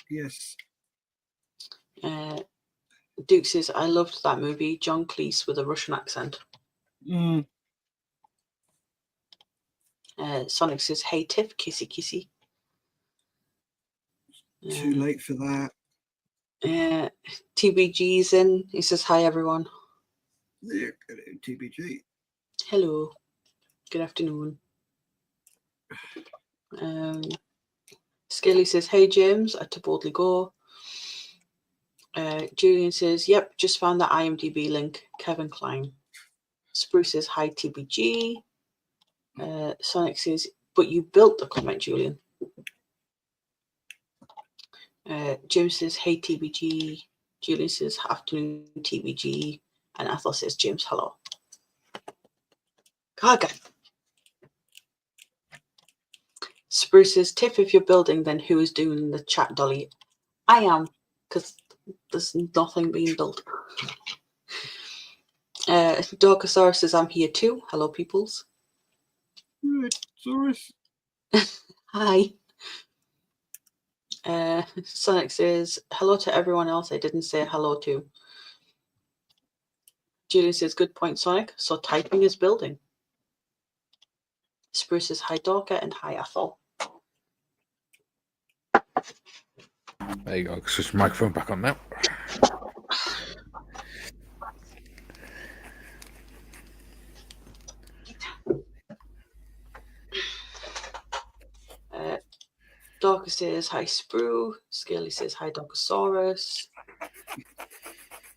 Yes. Duke says, I loved that movie, John Cleese with a Russian accent. Sonic says, hey Tiff, kissy kissy. Too late for that. TBG's in. He says, hi everyone. Yeah, TBG. Hello. Good afternoon. Scaly says, hey James, I to boldly go. Julian says, yep, just found the IMDb link. Kevin Klein. Sprue says, hi TBG. Sonic says, but you built the comment, Julian. Jim says, hey TBG. Julian says, afternoon TBG. And Ethel says, James, hello. Gaga. Sprue says, Tiff, if you're building, then who is doing the chat, Dolly? I am, because there's nothing being built. Dorkosaurus says, I'm here too. Hello, peoples. Saurus. Hi. Sonic says, hello to everyone else I didn't say hello to. Julian says, good point, Sonic. So typing is building. Sprue says, hi, Dorka, and hi, Ethel. There you go. Switch the microphone back on now. Dorka says, hi, Sprue. Scaly says, hi, Dorkosaurus.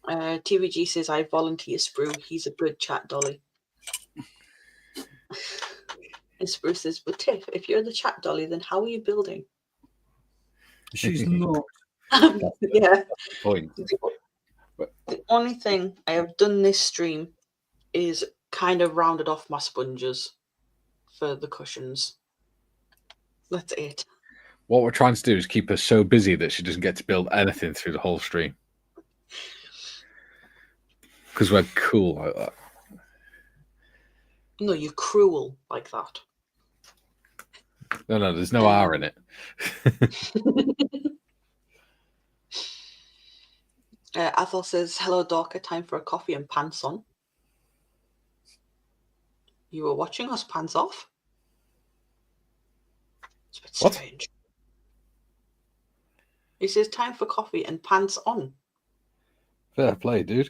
TVG says, I volunteer Sprue. He's a good chat dolly. And Sprue says, but Tiff, if you're the chat dolly, then how are you building? She's not. Yeah. Point. The only thing I have done this stream is kind of rounded off my sponges for the cushions. That's it. What we're trying to do is keep her so busy that she doesn't get to build anything through the whole stream. Because we're cool like that. No, you're cruel like that. No, there's no R in it. Athel says, hello, Dorka, time for a coffee and pants on. You were watching us pants off? It's a bit What? strange. He says, time for coffee and pants on. Fair play, dude.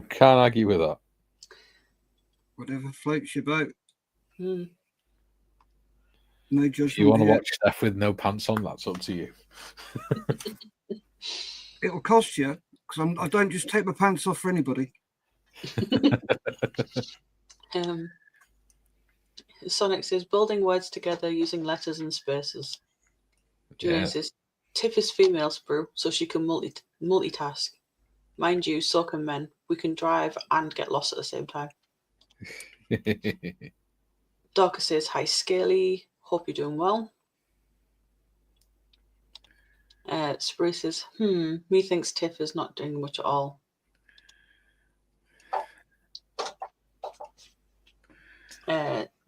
Can't argue with that. Whatever floats your boat. Hmm. No judgment. If you want to here. watch stuff with no pants on, that's up to you. It'll cost you, because I don't just take my pants off for anybody. Sonic says, building words together using letters and spaces. Julian says, Tiff is female, Sprue, so she can multitask. Mind you, so can men. We can drive and get lost at the same time. Dorka says, hi, Scaly. Hope you're doing well. Sprue says, methinks Tiff is not doing much at all.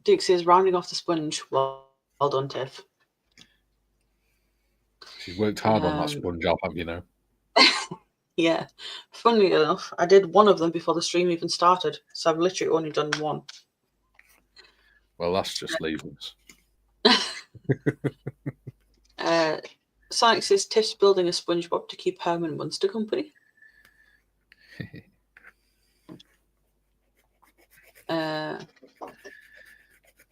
Duke says, rounding off the sponge. Well done, Tiff. She's worked hard on that sponge job, have you know? Yeah. Funnily enough, I did one of them before the stream even started, so I've literally only done one. Well, that's just laziness. Sonic says, Tiff's building a SpongeBob to keep Herman Munster company.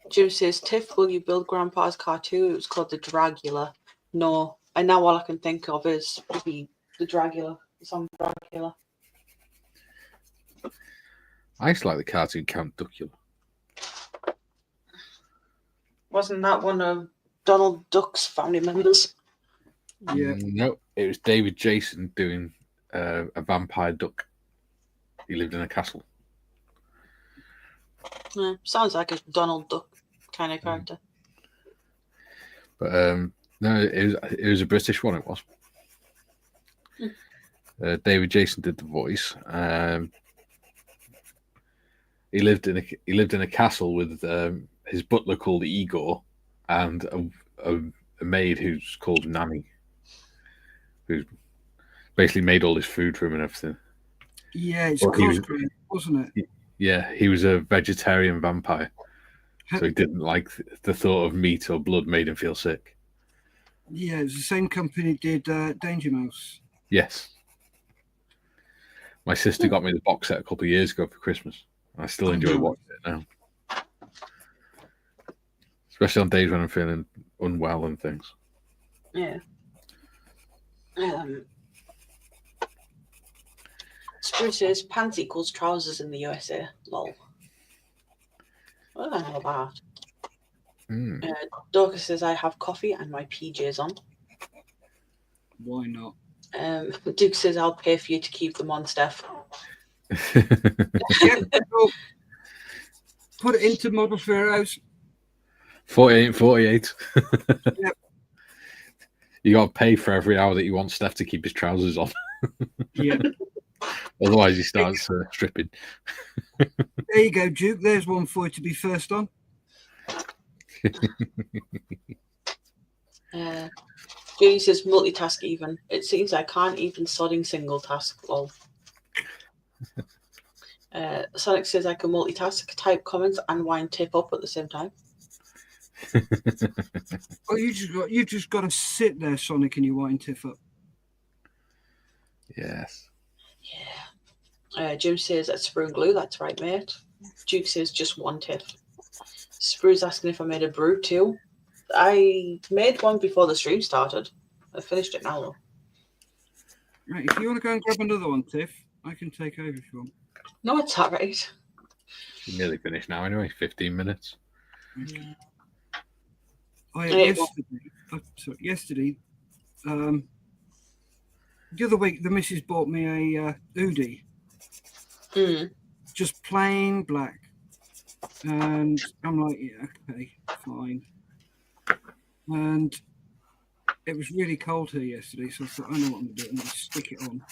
Jim says, Tiff, will you build Grandpa's car too? It was called the Dragula. No, and now all I can think of is the Dragula, the song Dragula. I used to like the cartoon Count Duckula. Wasn't that one of Donald Duck's family members? Yeah. No, it was David Jason doing a vampire duck. He lived in a castle. Yeah, sounds like a Donald Duck kind of character. But no, it was a British one. It was. David Jason did the voice. He lived in a castle with his butler called Igor and a maid who's called Nanny, who basically made all his food for him and everything. Yeah, it's crossbreed, wasn't it? Yeah, he was a vegetarian vampire, so he didn't like the thought of meat or blood made him feel sick. Yeah, it was the same company did Danger Mouse. Yes. My sister got me the box set a couple of years ago for Christmas. I still enjoy watching it now. Especially on days when I'm feeling unwell and things. Yeah. Sprue says pants equals trousers in the USA. Lol. What do I know about? Dorcas says I have coffee and my PJs on. Why not? Duke says I'll pay for you to keep them on, Steff. Put it into Model Fair House. 48. Yep. You got to pay for every hour that you want Steff to keep his trousers on. Yeah. Otherwise, he starts stripping. There you go, Duke. There's one for you to be first on. Julie says multitask even. It seems I can't even sodding single task. Lol. Sonic says I can multitask, type comments, and wind Tiff up at the same time. Oh, you just got to sit there, Sonic, and you wind Tiff up. Yes. Yeah. Jim says that's Sprue and glue. That's right, mate. Duke says just one Tiff. Sprue's asking if I made a brew too. I made one before the stream started. I finished it now though. Right, if you want to go and grab another one, Tiff, I can take over if you want. No, it's all right. You're nearly finished now anyway, 15 minutes. Okay. Hey, Yesterday, the other week, the missus bought me a Udi, just plain black. And I'm like, yeah, okay, fine. And it was really cold here yesterday, so I thought, I know what I'm going to do. I'm going to stick it on.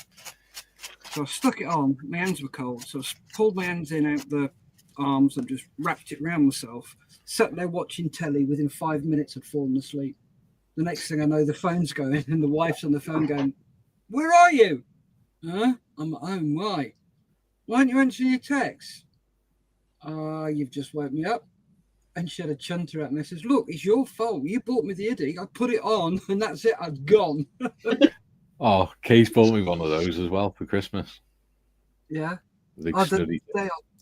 So I stuck it on. My hands were cold, so I pulled my hands in out the arms and just wrapped it around myself. Sat there watching telly. Within 5 minutes, I'd fallen asleep. The next thing I know, the phone's going, and the wife's on the phone going, "Where are you?" Huh? I'm at home. Why? Why aren't you answering your texts? You've just woke me up. And she had a chunter at me and says, "Look, it's your fault. You bought me the Iddy. I put it on, and that's it. I'd gone." Oh, Kay's bought me one of those as well for Christmas. Yeah. They are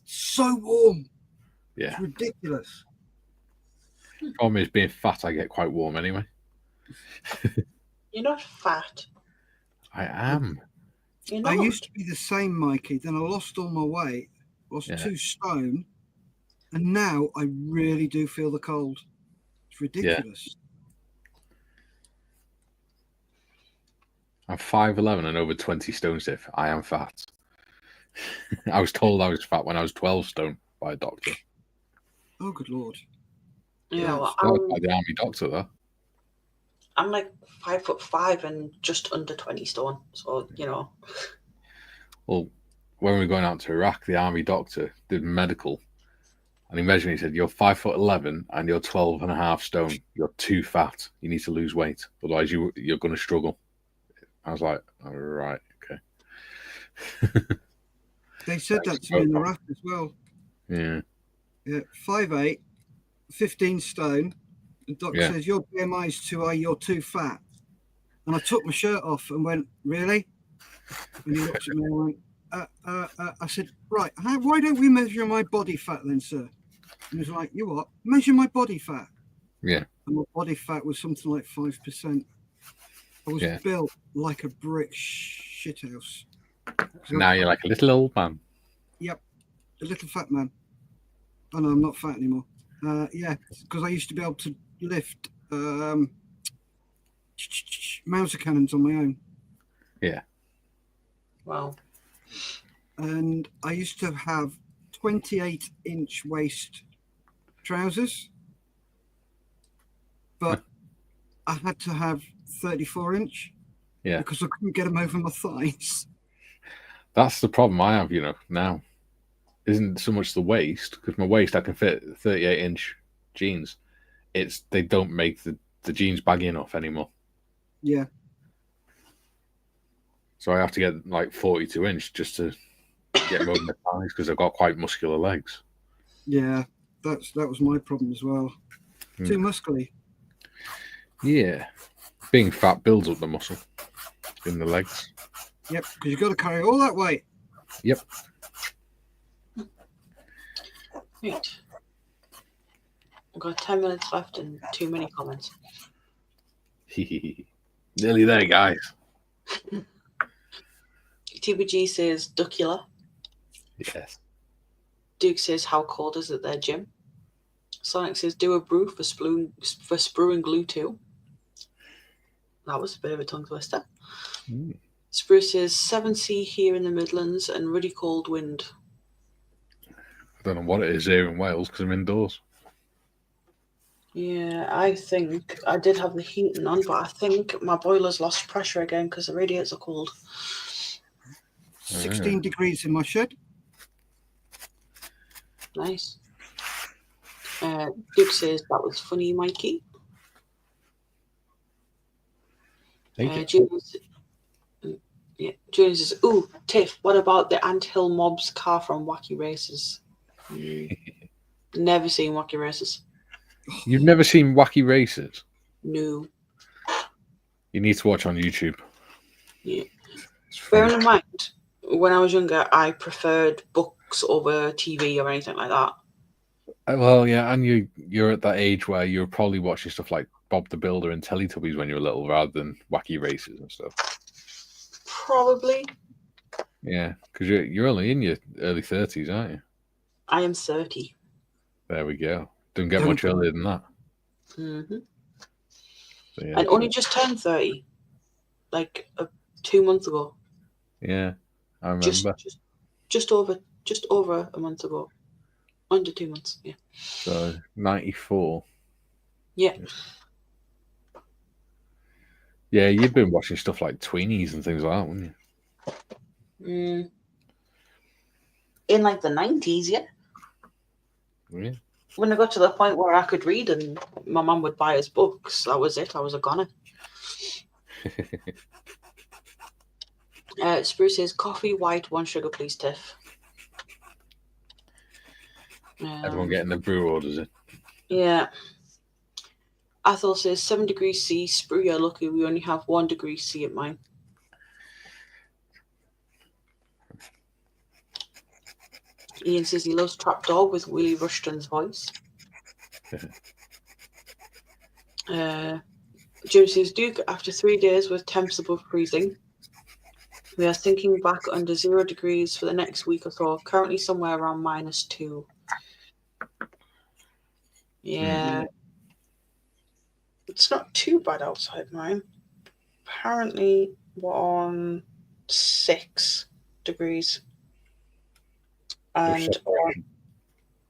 so warm. Yeah. It's ridiculous. Problem is, being fat, I get quite warm anyway. You're not fat. I am. You're not. I used to be the same, Mikey. Then I lost all my weight, lost 2 stone, and now I really do feel the cold. It's ridiculous. I'm 5'11" and over 20 stone stiff. I am fat. I was told I was fat when I was 12 stone by a doctor. Oh, good Lord. Yeah, well, that was by the army doctor, though. I'm like 5'5" and just under 20 stone. So, you know. Well, when we were going out to Iraq, the army doctor did medical. And he measured me. He said, "You're 5'11" and you're 12.5 stone. You're too fat. You need to lose weight. Otherwise, you're going to struggle." I was like, "All right, okay." They said that to me in Iraq as well. Yeah. Yeah, 5'8", 15 stone. The doctor says, "Your BMI is too high, you're too fat." And I took my shirt off and went, "Really?" And he looked at me and went, I said, "Right, why don't we measure my body fat then, sir?" And he was like, "You what? Measure my body fat." Yeah. And my body fat was something like 5%. I was built like a brick shithouse. Now you're like a little old man. Yep, a little fat man. Oh no, I'm not fat anymore. Because I used to be able to lift Mauser cannons on my own. Yeah. Wow. And I used to have 28-inch waist trousers, but I had to have 34-inch. Yeah. Because I couldn't get them over my thighs. That's the problem I have, now. Isn't so much the waist, because my waist I can fit 38-inch jeans. It's they don't make the jeans baggy enough anymore. Yeah. So I have to get like 42-inch just to get them over my thighs because I've got quite muscular legs. Yeah, that was my problem as well. Too muscly. Yeah. Being fat builds up the muscle in the legs. Yep, because you've got to carry all that weight. Yep. Right. We've got 10 minutes left and too many comments. Nearly there, guys. TBG says duckula. Yes. Duke says, "How cold is it there, Jim?" Sonic says, "Do a brew for sprue and glue too." That was a bit of a tongue twister. Spruce says, 7C here in the Midlands and really cold wind. I don't know what it is here in Wales because I'm indoors. Yeah, I think I did have the heating on, but I think my boiler's lost pressure again because the radiators are cold. 16 degrees in my shed. Nice. Duke says, "That was funny, Mikey." Junior says, "Ooh, Tiff, what about the Anthill Mob's car from Wacky Races?" Never seen Wacky Races. You've never seen Wacky Races? No. You need to watch on YouTube. Yeah. Bearing in mind, when I was younger, I preferred books over TV or anything like that. Well, yeah, and you're at that age where you're probably watching stuff like Bob the Builder and Teletubbies when you were little rather than Wacky Races and stuff. Probably. Yeah, because you're only in your early 30s, aren't you? I am 30. There we go. Don't get much earlier than that. Mm-hmm. So, yeah. And only just turned 30, like 2 months ago. Yeah, I remember. Just over a month ago. Under 2 months, yeah. So 94. Yeah. Yeah, you've been watching stuff like Tweenies and things like that, wouldn't you? In like the 90s, yeah. Yeah. When I got to the point where I could read and my mum would buy us books, that was it. I was a goner. Spruce says, coffee, white, 1 sugar, please, Tiff. Everyone getting the brew orders in. Yeah. Athel says, 7 degrees C. Sprue, you're lucky. We only have 1 degree C at mine. Ian says he loves Trapdoor with Willie Rushton's voice. Jim says, Duke, after 3 days with temps above freezing, we are sinking back under 0 degrees for the next week or so, currently somewhere around -2. Yeah. It's not too bad outside mine. Apparently, we're on 6 degrees. And,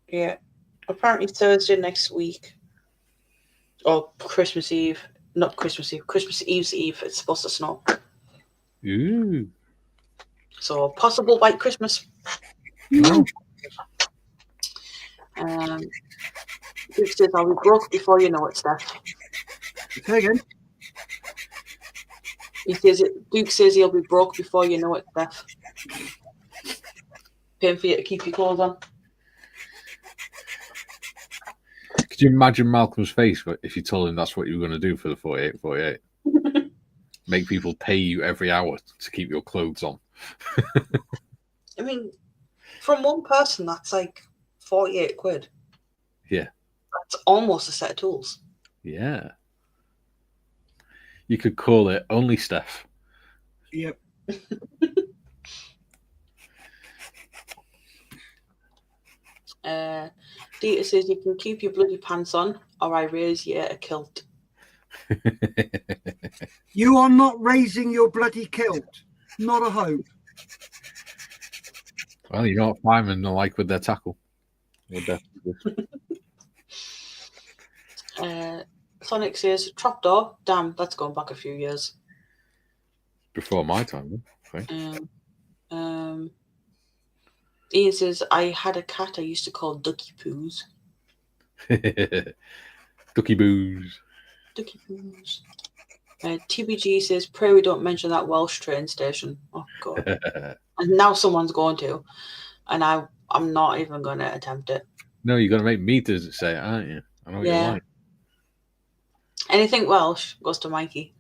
yeah, apparently Thursday next week, or Christmas Eve, not Christmas Eve, Christmas Eve's Eve, it's supposed to snow. Ooh. So, possible white Christmas. Oh. Duke says, I'll be broke before you know it, Steff. Say again. Duke says he'll be broke before you know it, Steff. Paying for you to keep your clothes on. Could you imagine Malcolm's face if you told him that's what you were going to do for the 48? Make people pay you every hour to keep your clothes on. I mean, from one person, that's like 48 quid. Yeah. That's almost a set of tools. Yeah. You could call it Only Steff. Yep. Dita says you can keep your bloody pants on, or I raise you a kilt. You are not raising your bloody kilt. Not a hope. Well, you know what firemen are like with their tackle. Sonic says, Trapdoor, damn, that's going back a few years. Before my time, okay. Ian says, I had a cat I used to call Ducky Poos. Ducky Boos. Ducky Poos. TBG says, pray we don't mention that Welsh train station. Oh, God. And now someone's going to. And I'm not even going to attempt it. No, you're going to make me to say it, aren't you? I know what you're like. Anything Welsh goes to Mikey.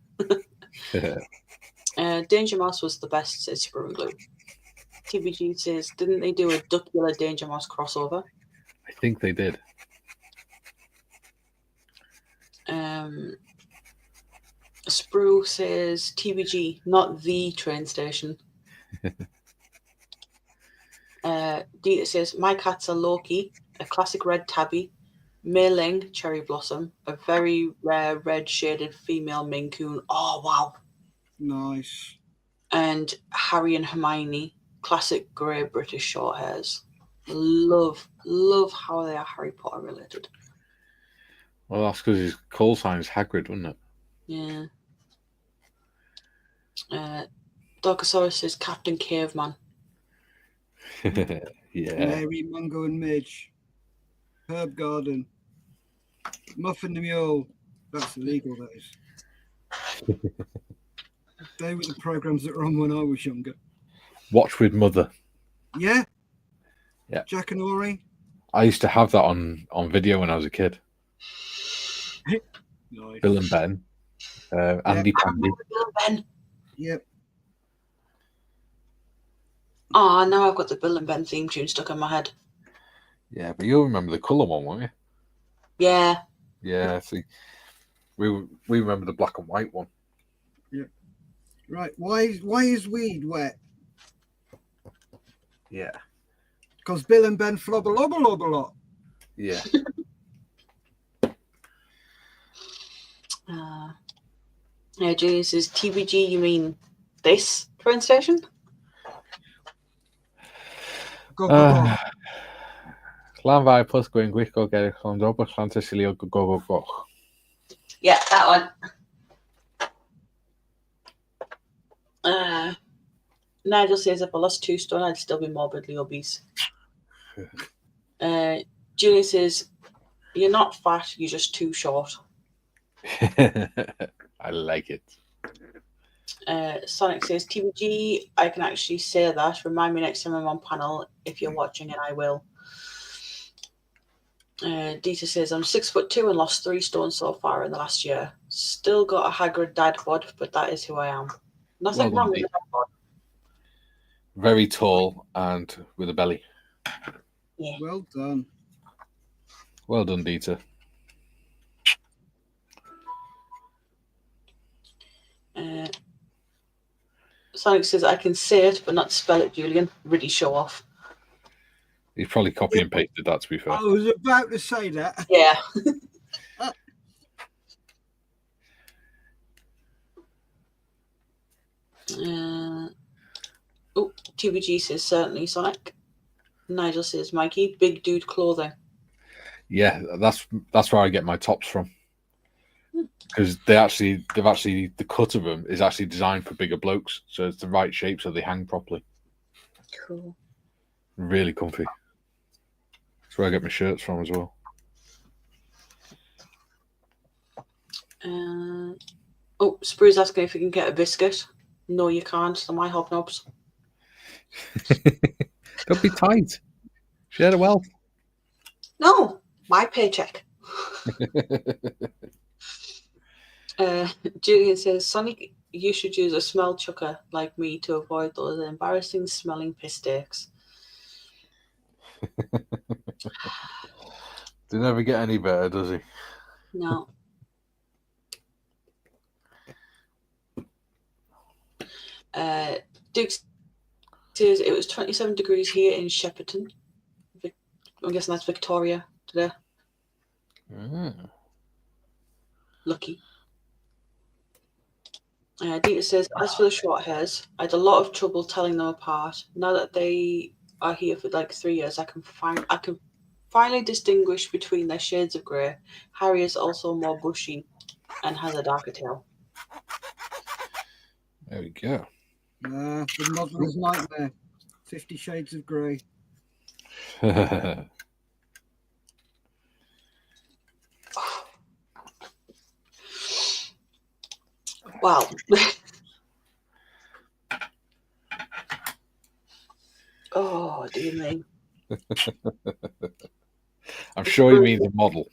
Danger Mouse was the best, says Sprue and Glue. TBG says, didn't they do a Duckula Danger Mouse crossover? I think they did. Sprue says, TBG, not the train station. Dita says, my cats are Loki, a classic red tabby, Mei Ling, cherry blossom, a very rare red shaded female Maine Coon. Oh, wow. Nice. And Harry and Hermione, classic grey British short hairs. Love how they are Harry Potter related. Well, that's because his call sign's Hagrid, wasn't it? Yeah. Darkosaurus says Captain Caveman. Yeah. Mary, Mungo and Midge. Herb Garden. Muffin the Mule. That's illegal, that is. They were the programs that were on when I was younger. Watch with Mother. Yeah. Yeah. Jack and Ori. I used to have that on video when I was a kid. Nice. Bill and Ben. Andy Pandy. Bill and Ben. Yep. Oh, now I've got the Bill and Ben theme tune stuck in my head. Yeah, but you'll remember the colour one, won't you? Yeah. Yeah, see. We remember the black and white one. Yep. Right. Why is weed wet? Yeah. Because Bill and Ben flob a lot. Yeah. Julian says, TBG, you mean this train station? Go. Llanfair plus Gwyn gwyllgo gerych ond Robert Llantysilio go. Yeah, that one. Nigel says, if I lost 2 stone, I'd still be morbidly obese. Julian says, you're not fat, you're just too short. I like it. Sonic says, TBG, I can actually say that. Remind me next time I'm on panel if you're watching, and I will. Dita says, I'm 6'2" and lost 3 stone so far in the last year. Still got a haggard dad bod, but that is who I am. Nothing Well wrong with done, a dad bod. Very tall and with a belly. Yeah. Well done. Well done, Dita. Sonic says, I can say it, but not spell it, Julian. Really show off. He's probably copy and pasted that, to be fair. I was about to say that. Yeah. TBG says, certainly, Sonic. Nigel says, Mikey, big dude clothing. Yeah, that's where I get my tops from. Because the cut of them is actually designed for bigger blokes, so it's the right shape, so they hang properly. Cool. Really comfy. That's where I get my shirts from as well. Sprue's asking if you can get a biscuit. No, you can't. They're my hobnobs. Don't be tight. Share the wealth. No, my paycheck. Julian says, Sonic, you should use a smell chucker like me to avoid those embarrassing smelling piss stakes. They never get any better, does he? No. Duke says it was 27 degrees here in Shepperton. I'm guessing that's Victoria today. Lucky. Dita says, as for the short hairs, I had a lot of trouble telling them apart. Now that they are here for like 3 years, I can finally distinguish between their shades of grey. Harry is also more bushy and has a darker tail. There we go. The modeller's nightmare. 50 Shades of Grey. Wow. Oh, dear me. I'm sure he means a model.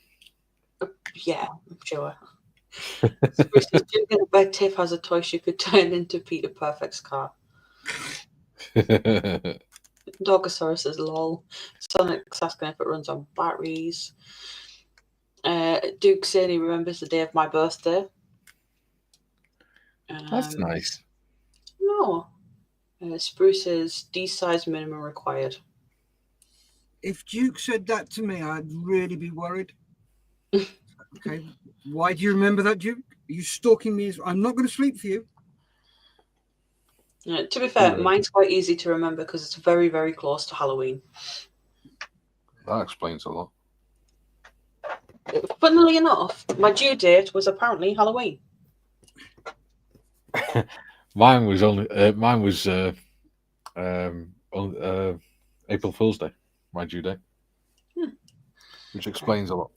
Yeah, I'm sure. I bet Tiff has a toy she could turn into Peter Perfect's car. Dogosaurus is lol. Sonic's asking if it runs on batteries. Duke saying he remembers the day of my birthday. That's nice. No. Spruce says D size minimum required. If Duke said that to me, I'd really be worried. Okay. Why do you remember that, Duke? Are you stalking me? I'm not going to sleep for you. To be fair, mine's quite easy to remember because it's very, very close to Halloween. That explains a lot. Funnily enough, my due date was apparently Halloween. Mine was April Fool's Day, my due date, which explains a lot.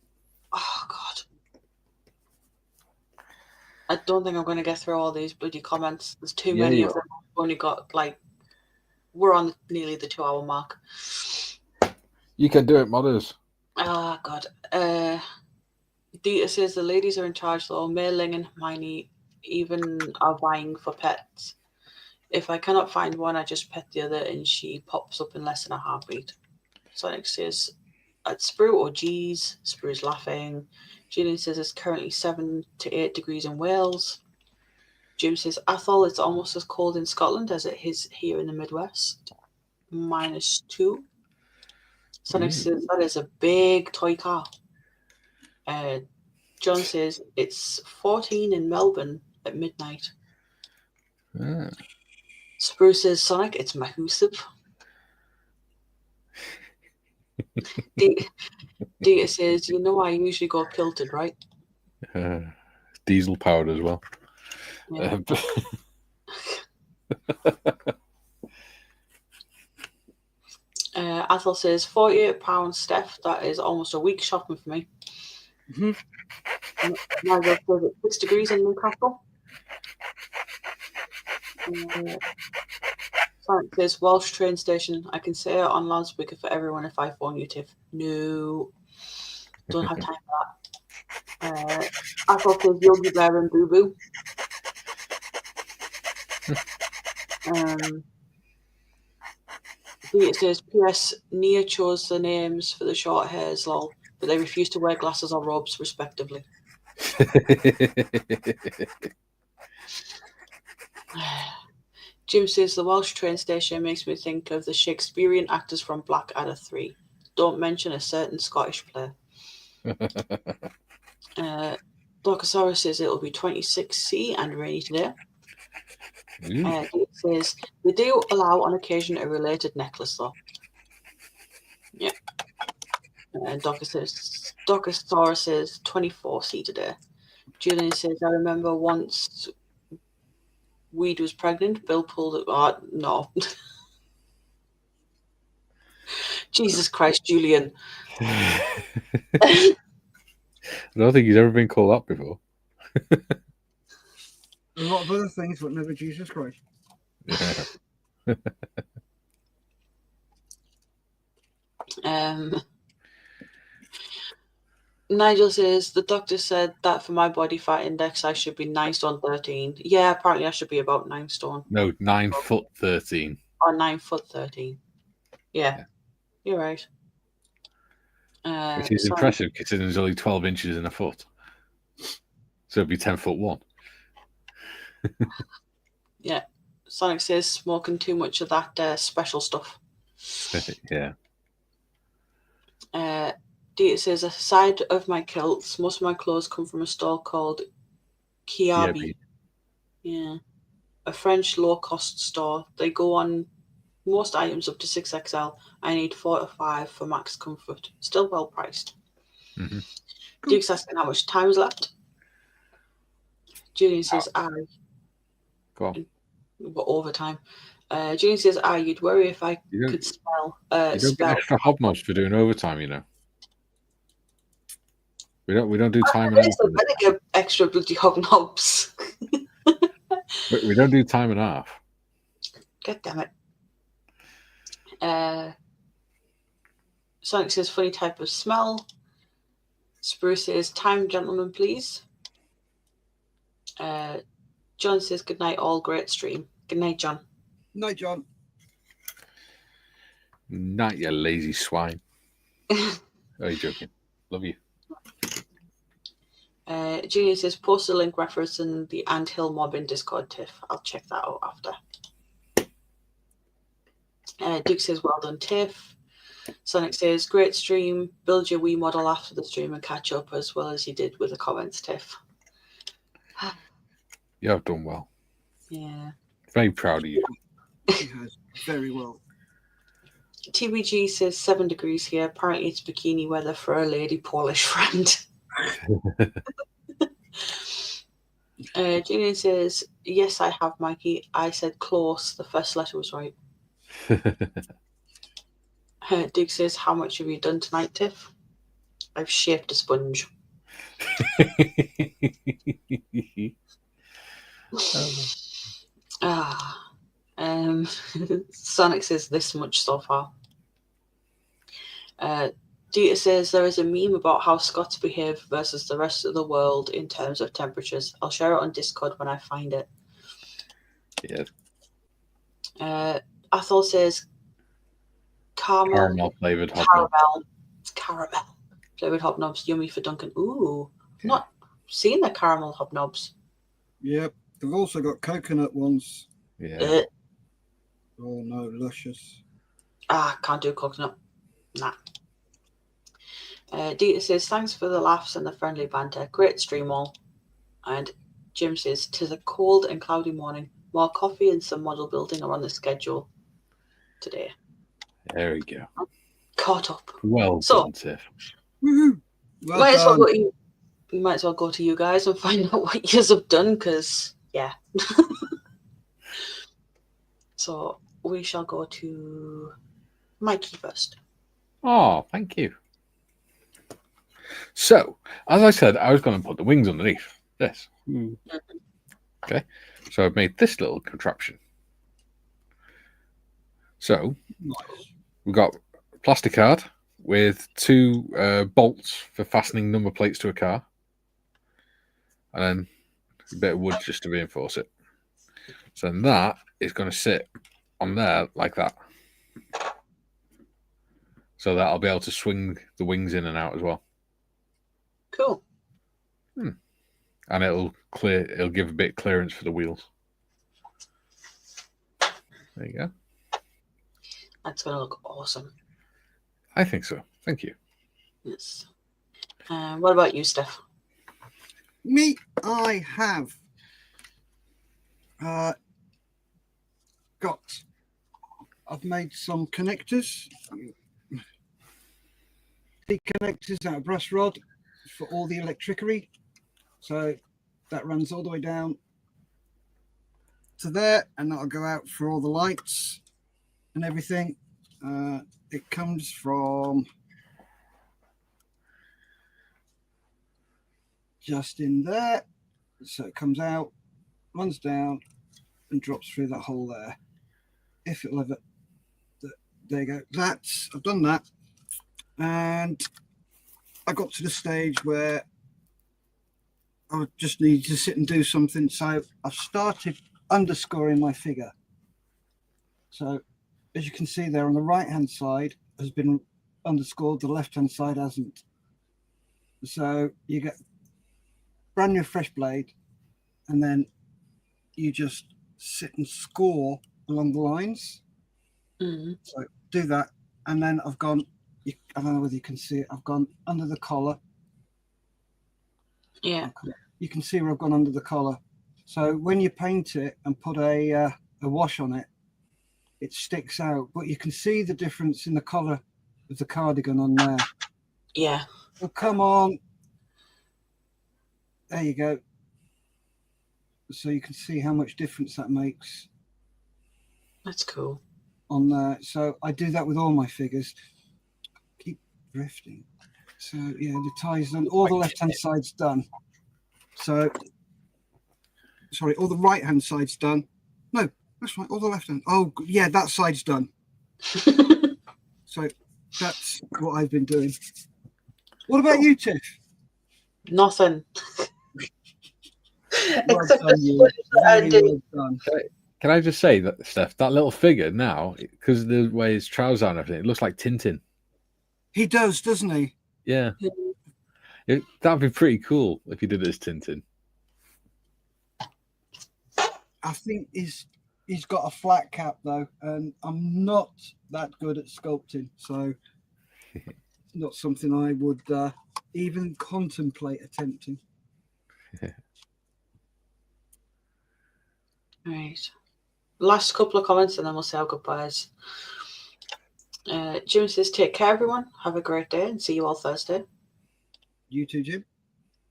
Oh God, I don't think I'm going to get through all these bloody comments. There's too many of them. I've only got we're on nearly the 2-hour mark. You can do it, modders. Oh God. Dita says the ladies are in charge though. Mei Ling and Hermione even are vying for pets. If I cannot find one, I just pet the other and she pops up in less than a heartbeat. Sonic says, at Sprue or G's. Sprue's laughing. Julian says it's currently 7 to 8 degrees in Wales. Jim says, Athol, it's almost as cold in Scotland as it is here in the Midwest. -2. Sonic says, that is a big toy car. John says, it's 14 in Melbourne at midnight. Spruce says, Sonic, it's mahoosive. Dita says, you know I usually go kilted, right? Diesel powered as well. Yeah. Athol says, £48, Steff. That is almost a week shopping for me. Nigel says it's 6 degrees in Newcastle. Sonic says, Welsh train station. I can say it on loudspeaker for everyone if I phone you, Tiff. No. Don't have time for that. Athol says, Yogi Bear and Boo Boo. It says, P.S. Nia chose the names for the short hairs, lol, but they refuse to wear glasses or robes, respectively. Jim says, the Welsh train station makes me think of the Shakespearean actors from Blackadder 3. Don't mention a certain Scottish player. Dorkosaurus says it'll be 26C and rainy today. It says, they do allow on occasion a related necklace, though. Yeah. Dorkosaurus says 24C today. Julian says, I remember once Weed was pregnant, Bill pulled it. Oh, no. Jesus Christ, Julian. I don't think he's ever been called up before. A lot of other things, but never Jesus Christ. Nigel says, the doctor said that for my body fat index, I should be 9 stone 13. Yeah, apparently I should be about 9 stone. No, 9 foot 13. Or 9 foot 13. Yeah. You're right. Which is impressive considering there's only 12 inches in a foot. So it'd be 10 foot 1. Yeah. Sonic says smoking too much of that special stuff. Yeah. Dita says, aside of my kilts, most of my clothes come from a store called Kiabi. Yeah. A French low-cost store. They go on most items up to 6XL. I need 4 to 5 for max comfort. Still well priced. Duke's asking how much time is left. Julian says, Go on. But overtime. Julian says, you'd worry if I could smell. You don't get extra hobnobs for doing overtime, you know. We don't do time and a half. I better get extra bloody hobnobs. We don't do time and a half. God damn it. Sonic says, funny type of smell. Spruce says, time, gentlemen, please. John says, good night, all. Great stream. Good night, John. Night, John. Night, you lazy swine. Oh, you're joking. Love you. Junior says, post a link referencing the Anthill mob in Discord, Tiff. I'll check that out after. Duke says, well done, Tiff. Sonic says, great stream. Build your Wii model after the stream and catch up as well as you did with the comments, Tiff. Yeah, I've done well. Yeah. Very proud of you. He has very well. TBG says 7 degrees here. Apparently it's bikini weather for a lady Polish friend. Julian says, yes, I have, Mikey. I said close. The first letter was right. Duke says, how much have you done tonight, Tiff? I've shaped a sponge. Sonic says this much so far. Dita says there is a meme about how Scots behave versus the rest of the world in terms of temperatures. I'll share it on Discord when I find it. Yeah. Athol says caramel flavored hobnobs. It's caramel flavored hobnobs. Yummy for Duncan. Ooh, I've not seen the caramel hobnobs. Yep, They've also got coconut ones. Yeah. Oh no, luscious. Can't do coconut. Nah. Dita says, thanks for the laughs and the friendly banter. Great stream all. And Jim says, 'tis a cold and cloudy morning. More coffee and some model building are on the schedule today. There we go. Caught up. Well So- done, Tiff. Woohoo! Well might as well done. go to we might as well go to you guys and find out what you have done, because yeah. So we shall go to Mikey first. Oh, thank you. So, as I said, I was going to put the wings underneath this. Okay, so I've made this little contraption. So, Nice. we've got a plastic card with 2 bolts for fastening number plates to a car, and then a bit of wood just to reinforce it. So then that is going to sit on there like that. So that I'll be able to swing the wings in and out as well. Cool. And it'll give a bit of clearance for the wheels. There you go. That's gonna look awesome. I think so. Thank you. Yes. What about you, Steff? Me, I have I've made some connectors, the connectors out of brass rod for all the electricery. So that runs all the way down to there, and that'll go out for all the lights and everything. It comes from just in there, so it comes out, runs down, and drops through that hole there. If it'll ever, there you go. I've done that, and I got to the stage where I just needed to sit and do something. So I've started underscoring my figure. So as you can see there, on the right hand side has been underscored, the left hand side hasn't. So you get brand new fresh blade, and then you just sit and score along the lines. So do that, and then I've gone, I don't know whether you can see it, I've gone under the collar. Yeah. You can see where I've gone under the collar. So when you paint it and put a wash on it, it sticks out, but you can see the difference in the colour of the cardigan on there. Yeah. Oh, come on. There you go. So you can see how much difference that makes That's cool. on there. So I do that with all my figures. Keep drifting. So yeah, the tie's done. All the left-hand side's done. So, sorry, all the right-hand side's done. No, that's right, all the left-hand. Oh, yeah, that side's done. So that's what I've been doing. What about you, Tiff? Nothing. Well Except done, the you. switch that I Very did. well done. Can I just say that, Steph, that little figure now, because of the way his trousers are and everything, it looks like Tintin. He does, doesn't he? Yeah. That'd be pretty cool if you did it as Tintin. I think he's got a flat cap though, and I'm not that good at sculpting, so it's not something I would even contemplate attempting. Right. Last couple of comments and then we'll say our goodbyes. Jim says, take care, everyone. Have a great day and see you all Thursday. You too, Jim?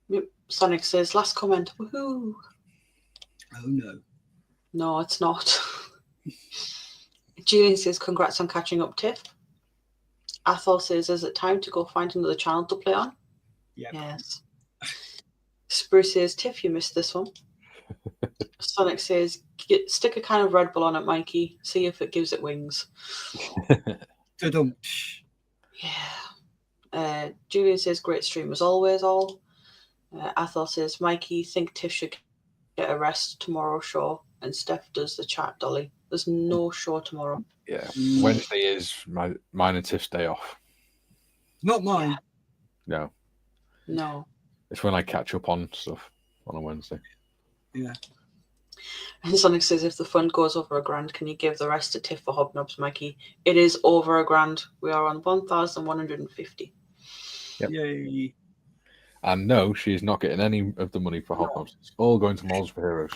Yep. Sonic says, last comment. Woohoo. Oh, no. No, it's not. Julian says, congrats on catching up, Tiff. Athol says, is it time to go find another channel to play on? Yep. Yes. Spruce says, Tiff, you missed this one. Sonic says, stick a can of Red Bull on it, Mikey. See if it gives it wings. Ta-dum. Yeah. Julian says, great stream as always, all. Athol says, Mikey, think Tiff should get a rest tomorrow show. And Steph does the chat, Dolly. There's no show tomorrow. Yeah. Wednesday is mine and Tiff's day off. Not mine. No. No. It's when I catch up on stuff on a Wednesday. Yeah. And Sonic says, if the fund goes over £1,000, can you give the rest to Tiff for hobnobs, Mikey? It is over £1,000. We are on 1,150. Yep. Yay. And no, she's not getting any of the money for hobnobs. It's all going to Malls for Heroes.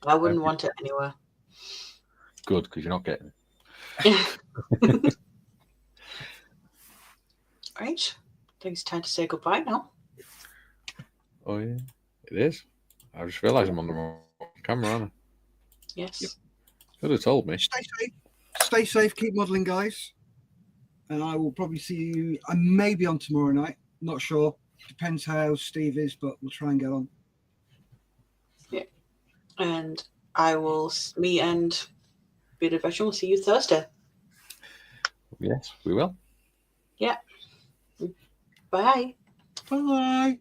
I wouldn't want it anywhere. Good, because you're not getting it. Right. I think it's time to say goodbye now. Oh, yeah. It is. I just realised I'm on the wrong camera, aren't I? Yes. Yep. Could have told me. Stay safe. Stay safe. Keep modelling, guys. And I will probably see you. I may be on tomorrow night. Not sure. Depends how Steve is, but we'll try and get on. Yeah. And me and Bearded Veteran will see you Thursday. Yes, we will. Yeah. Bye. Bye.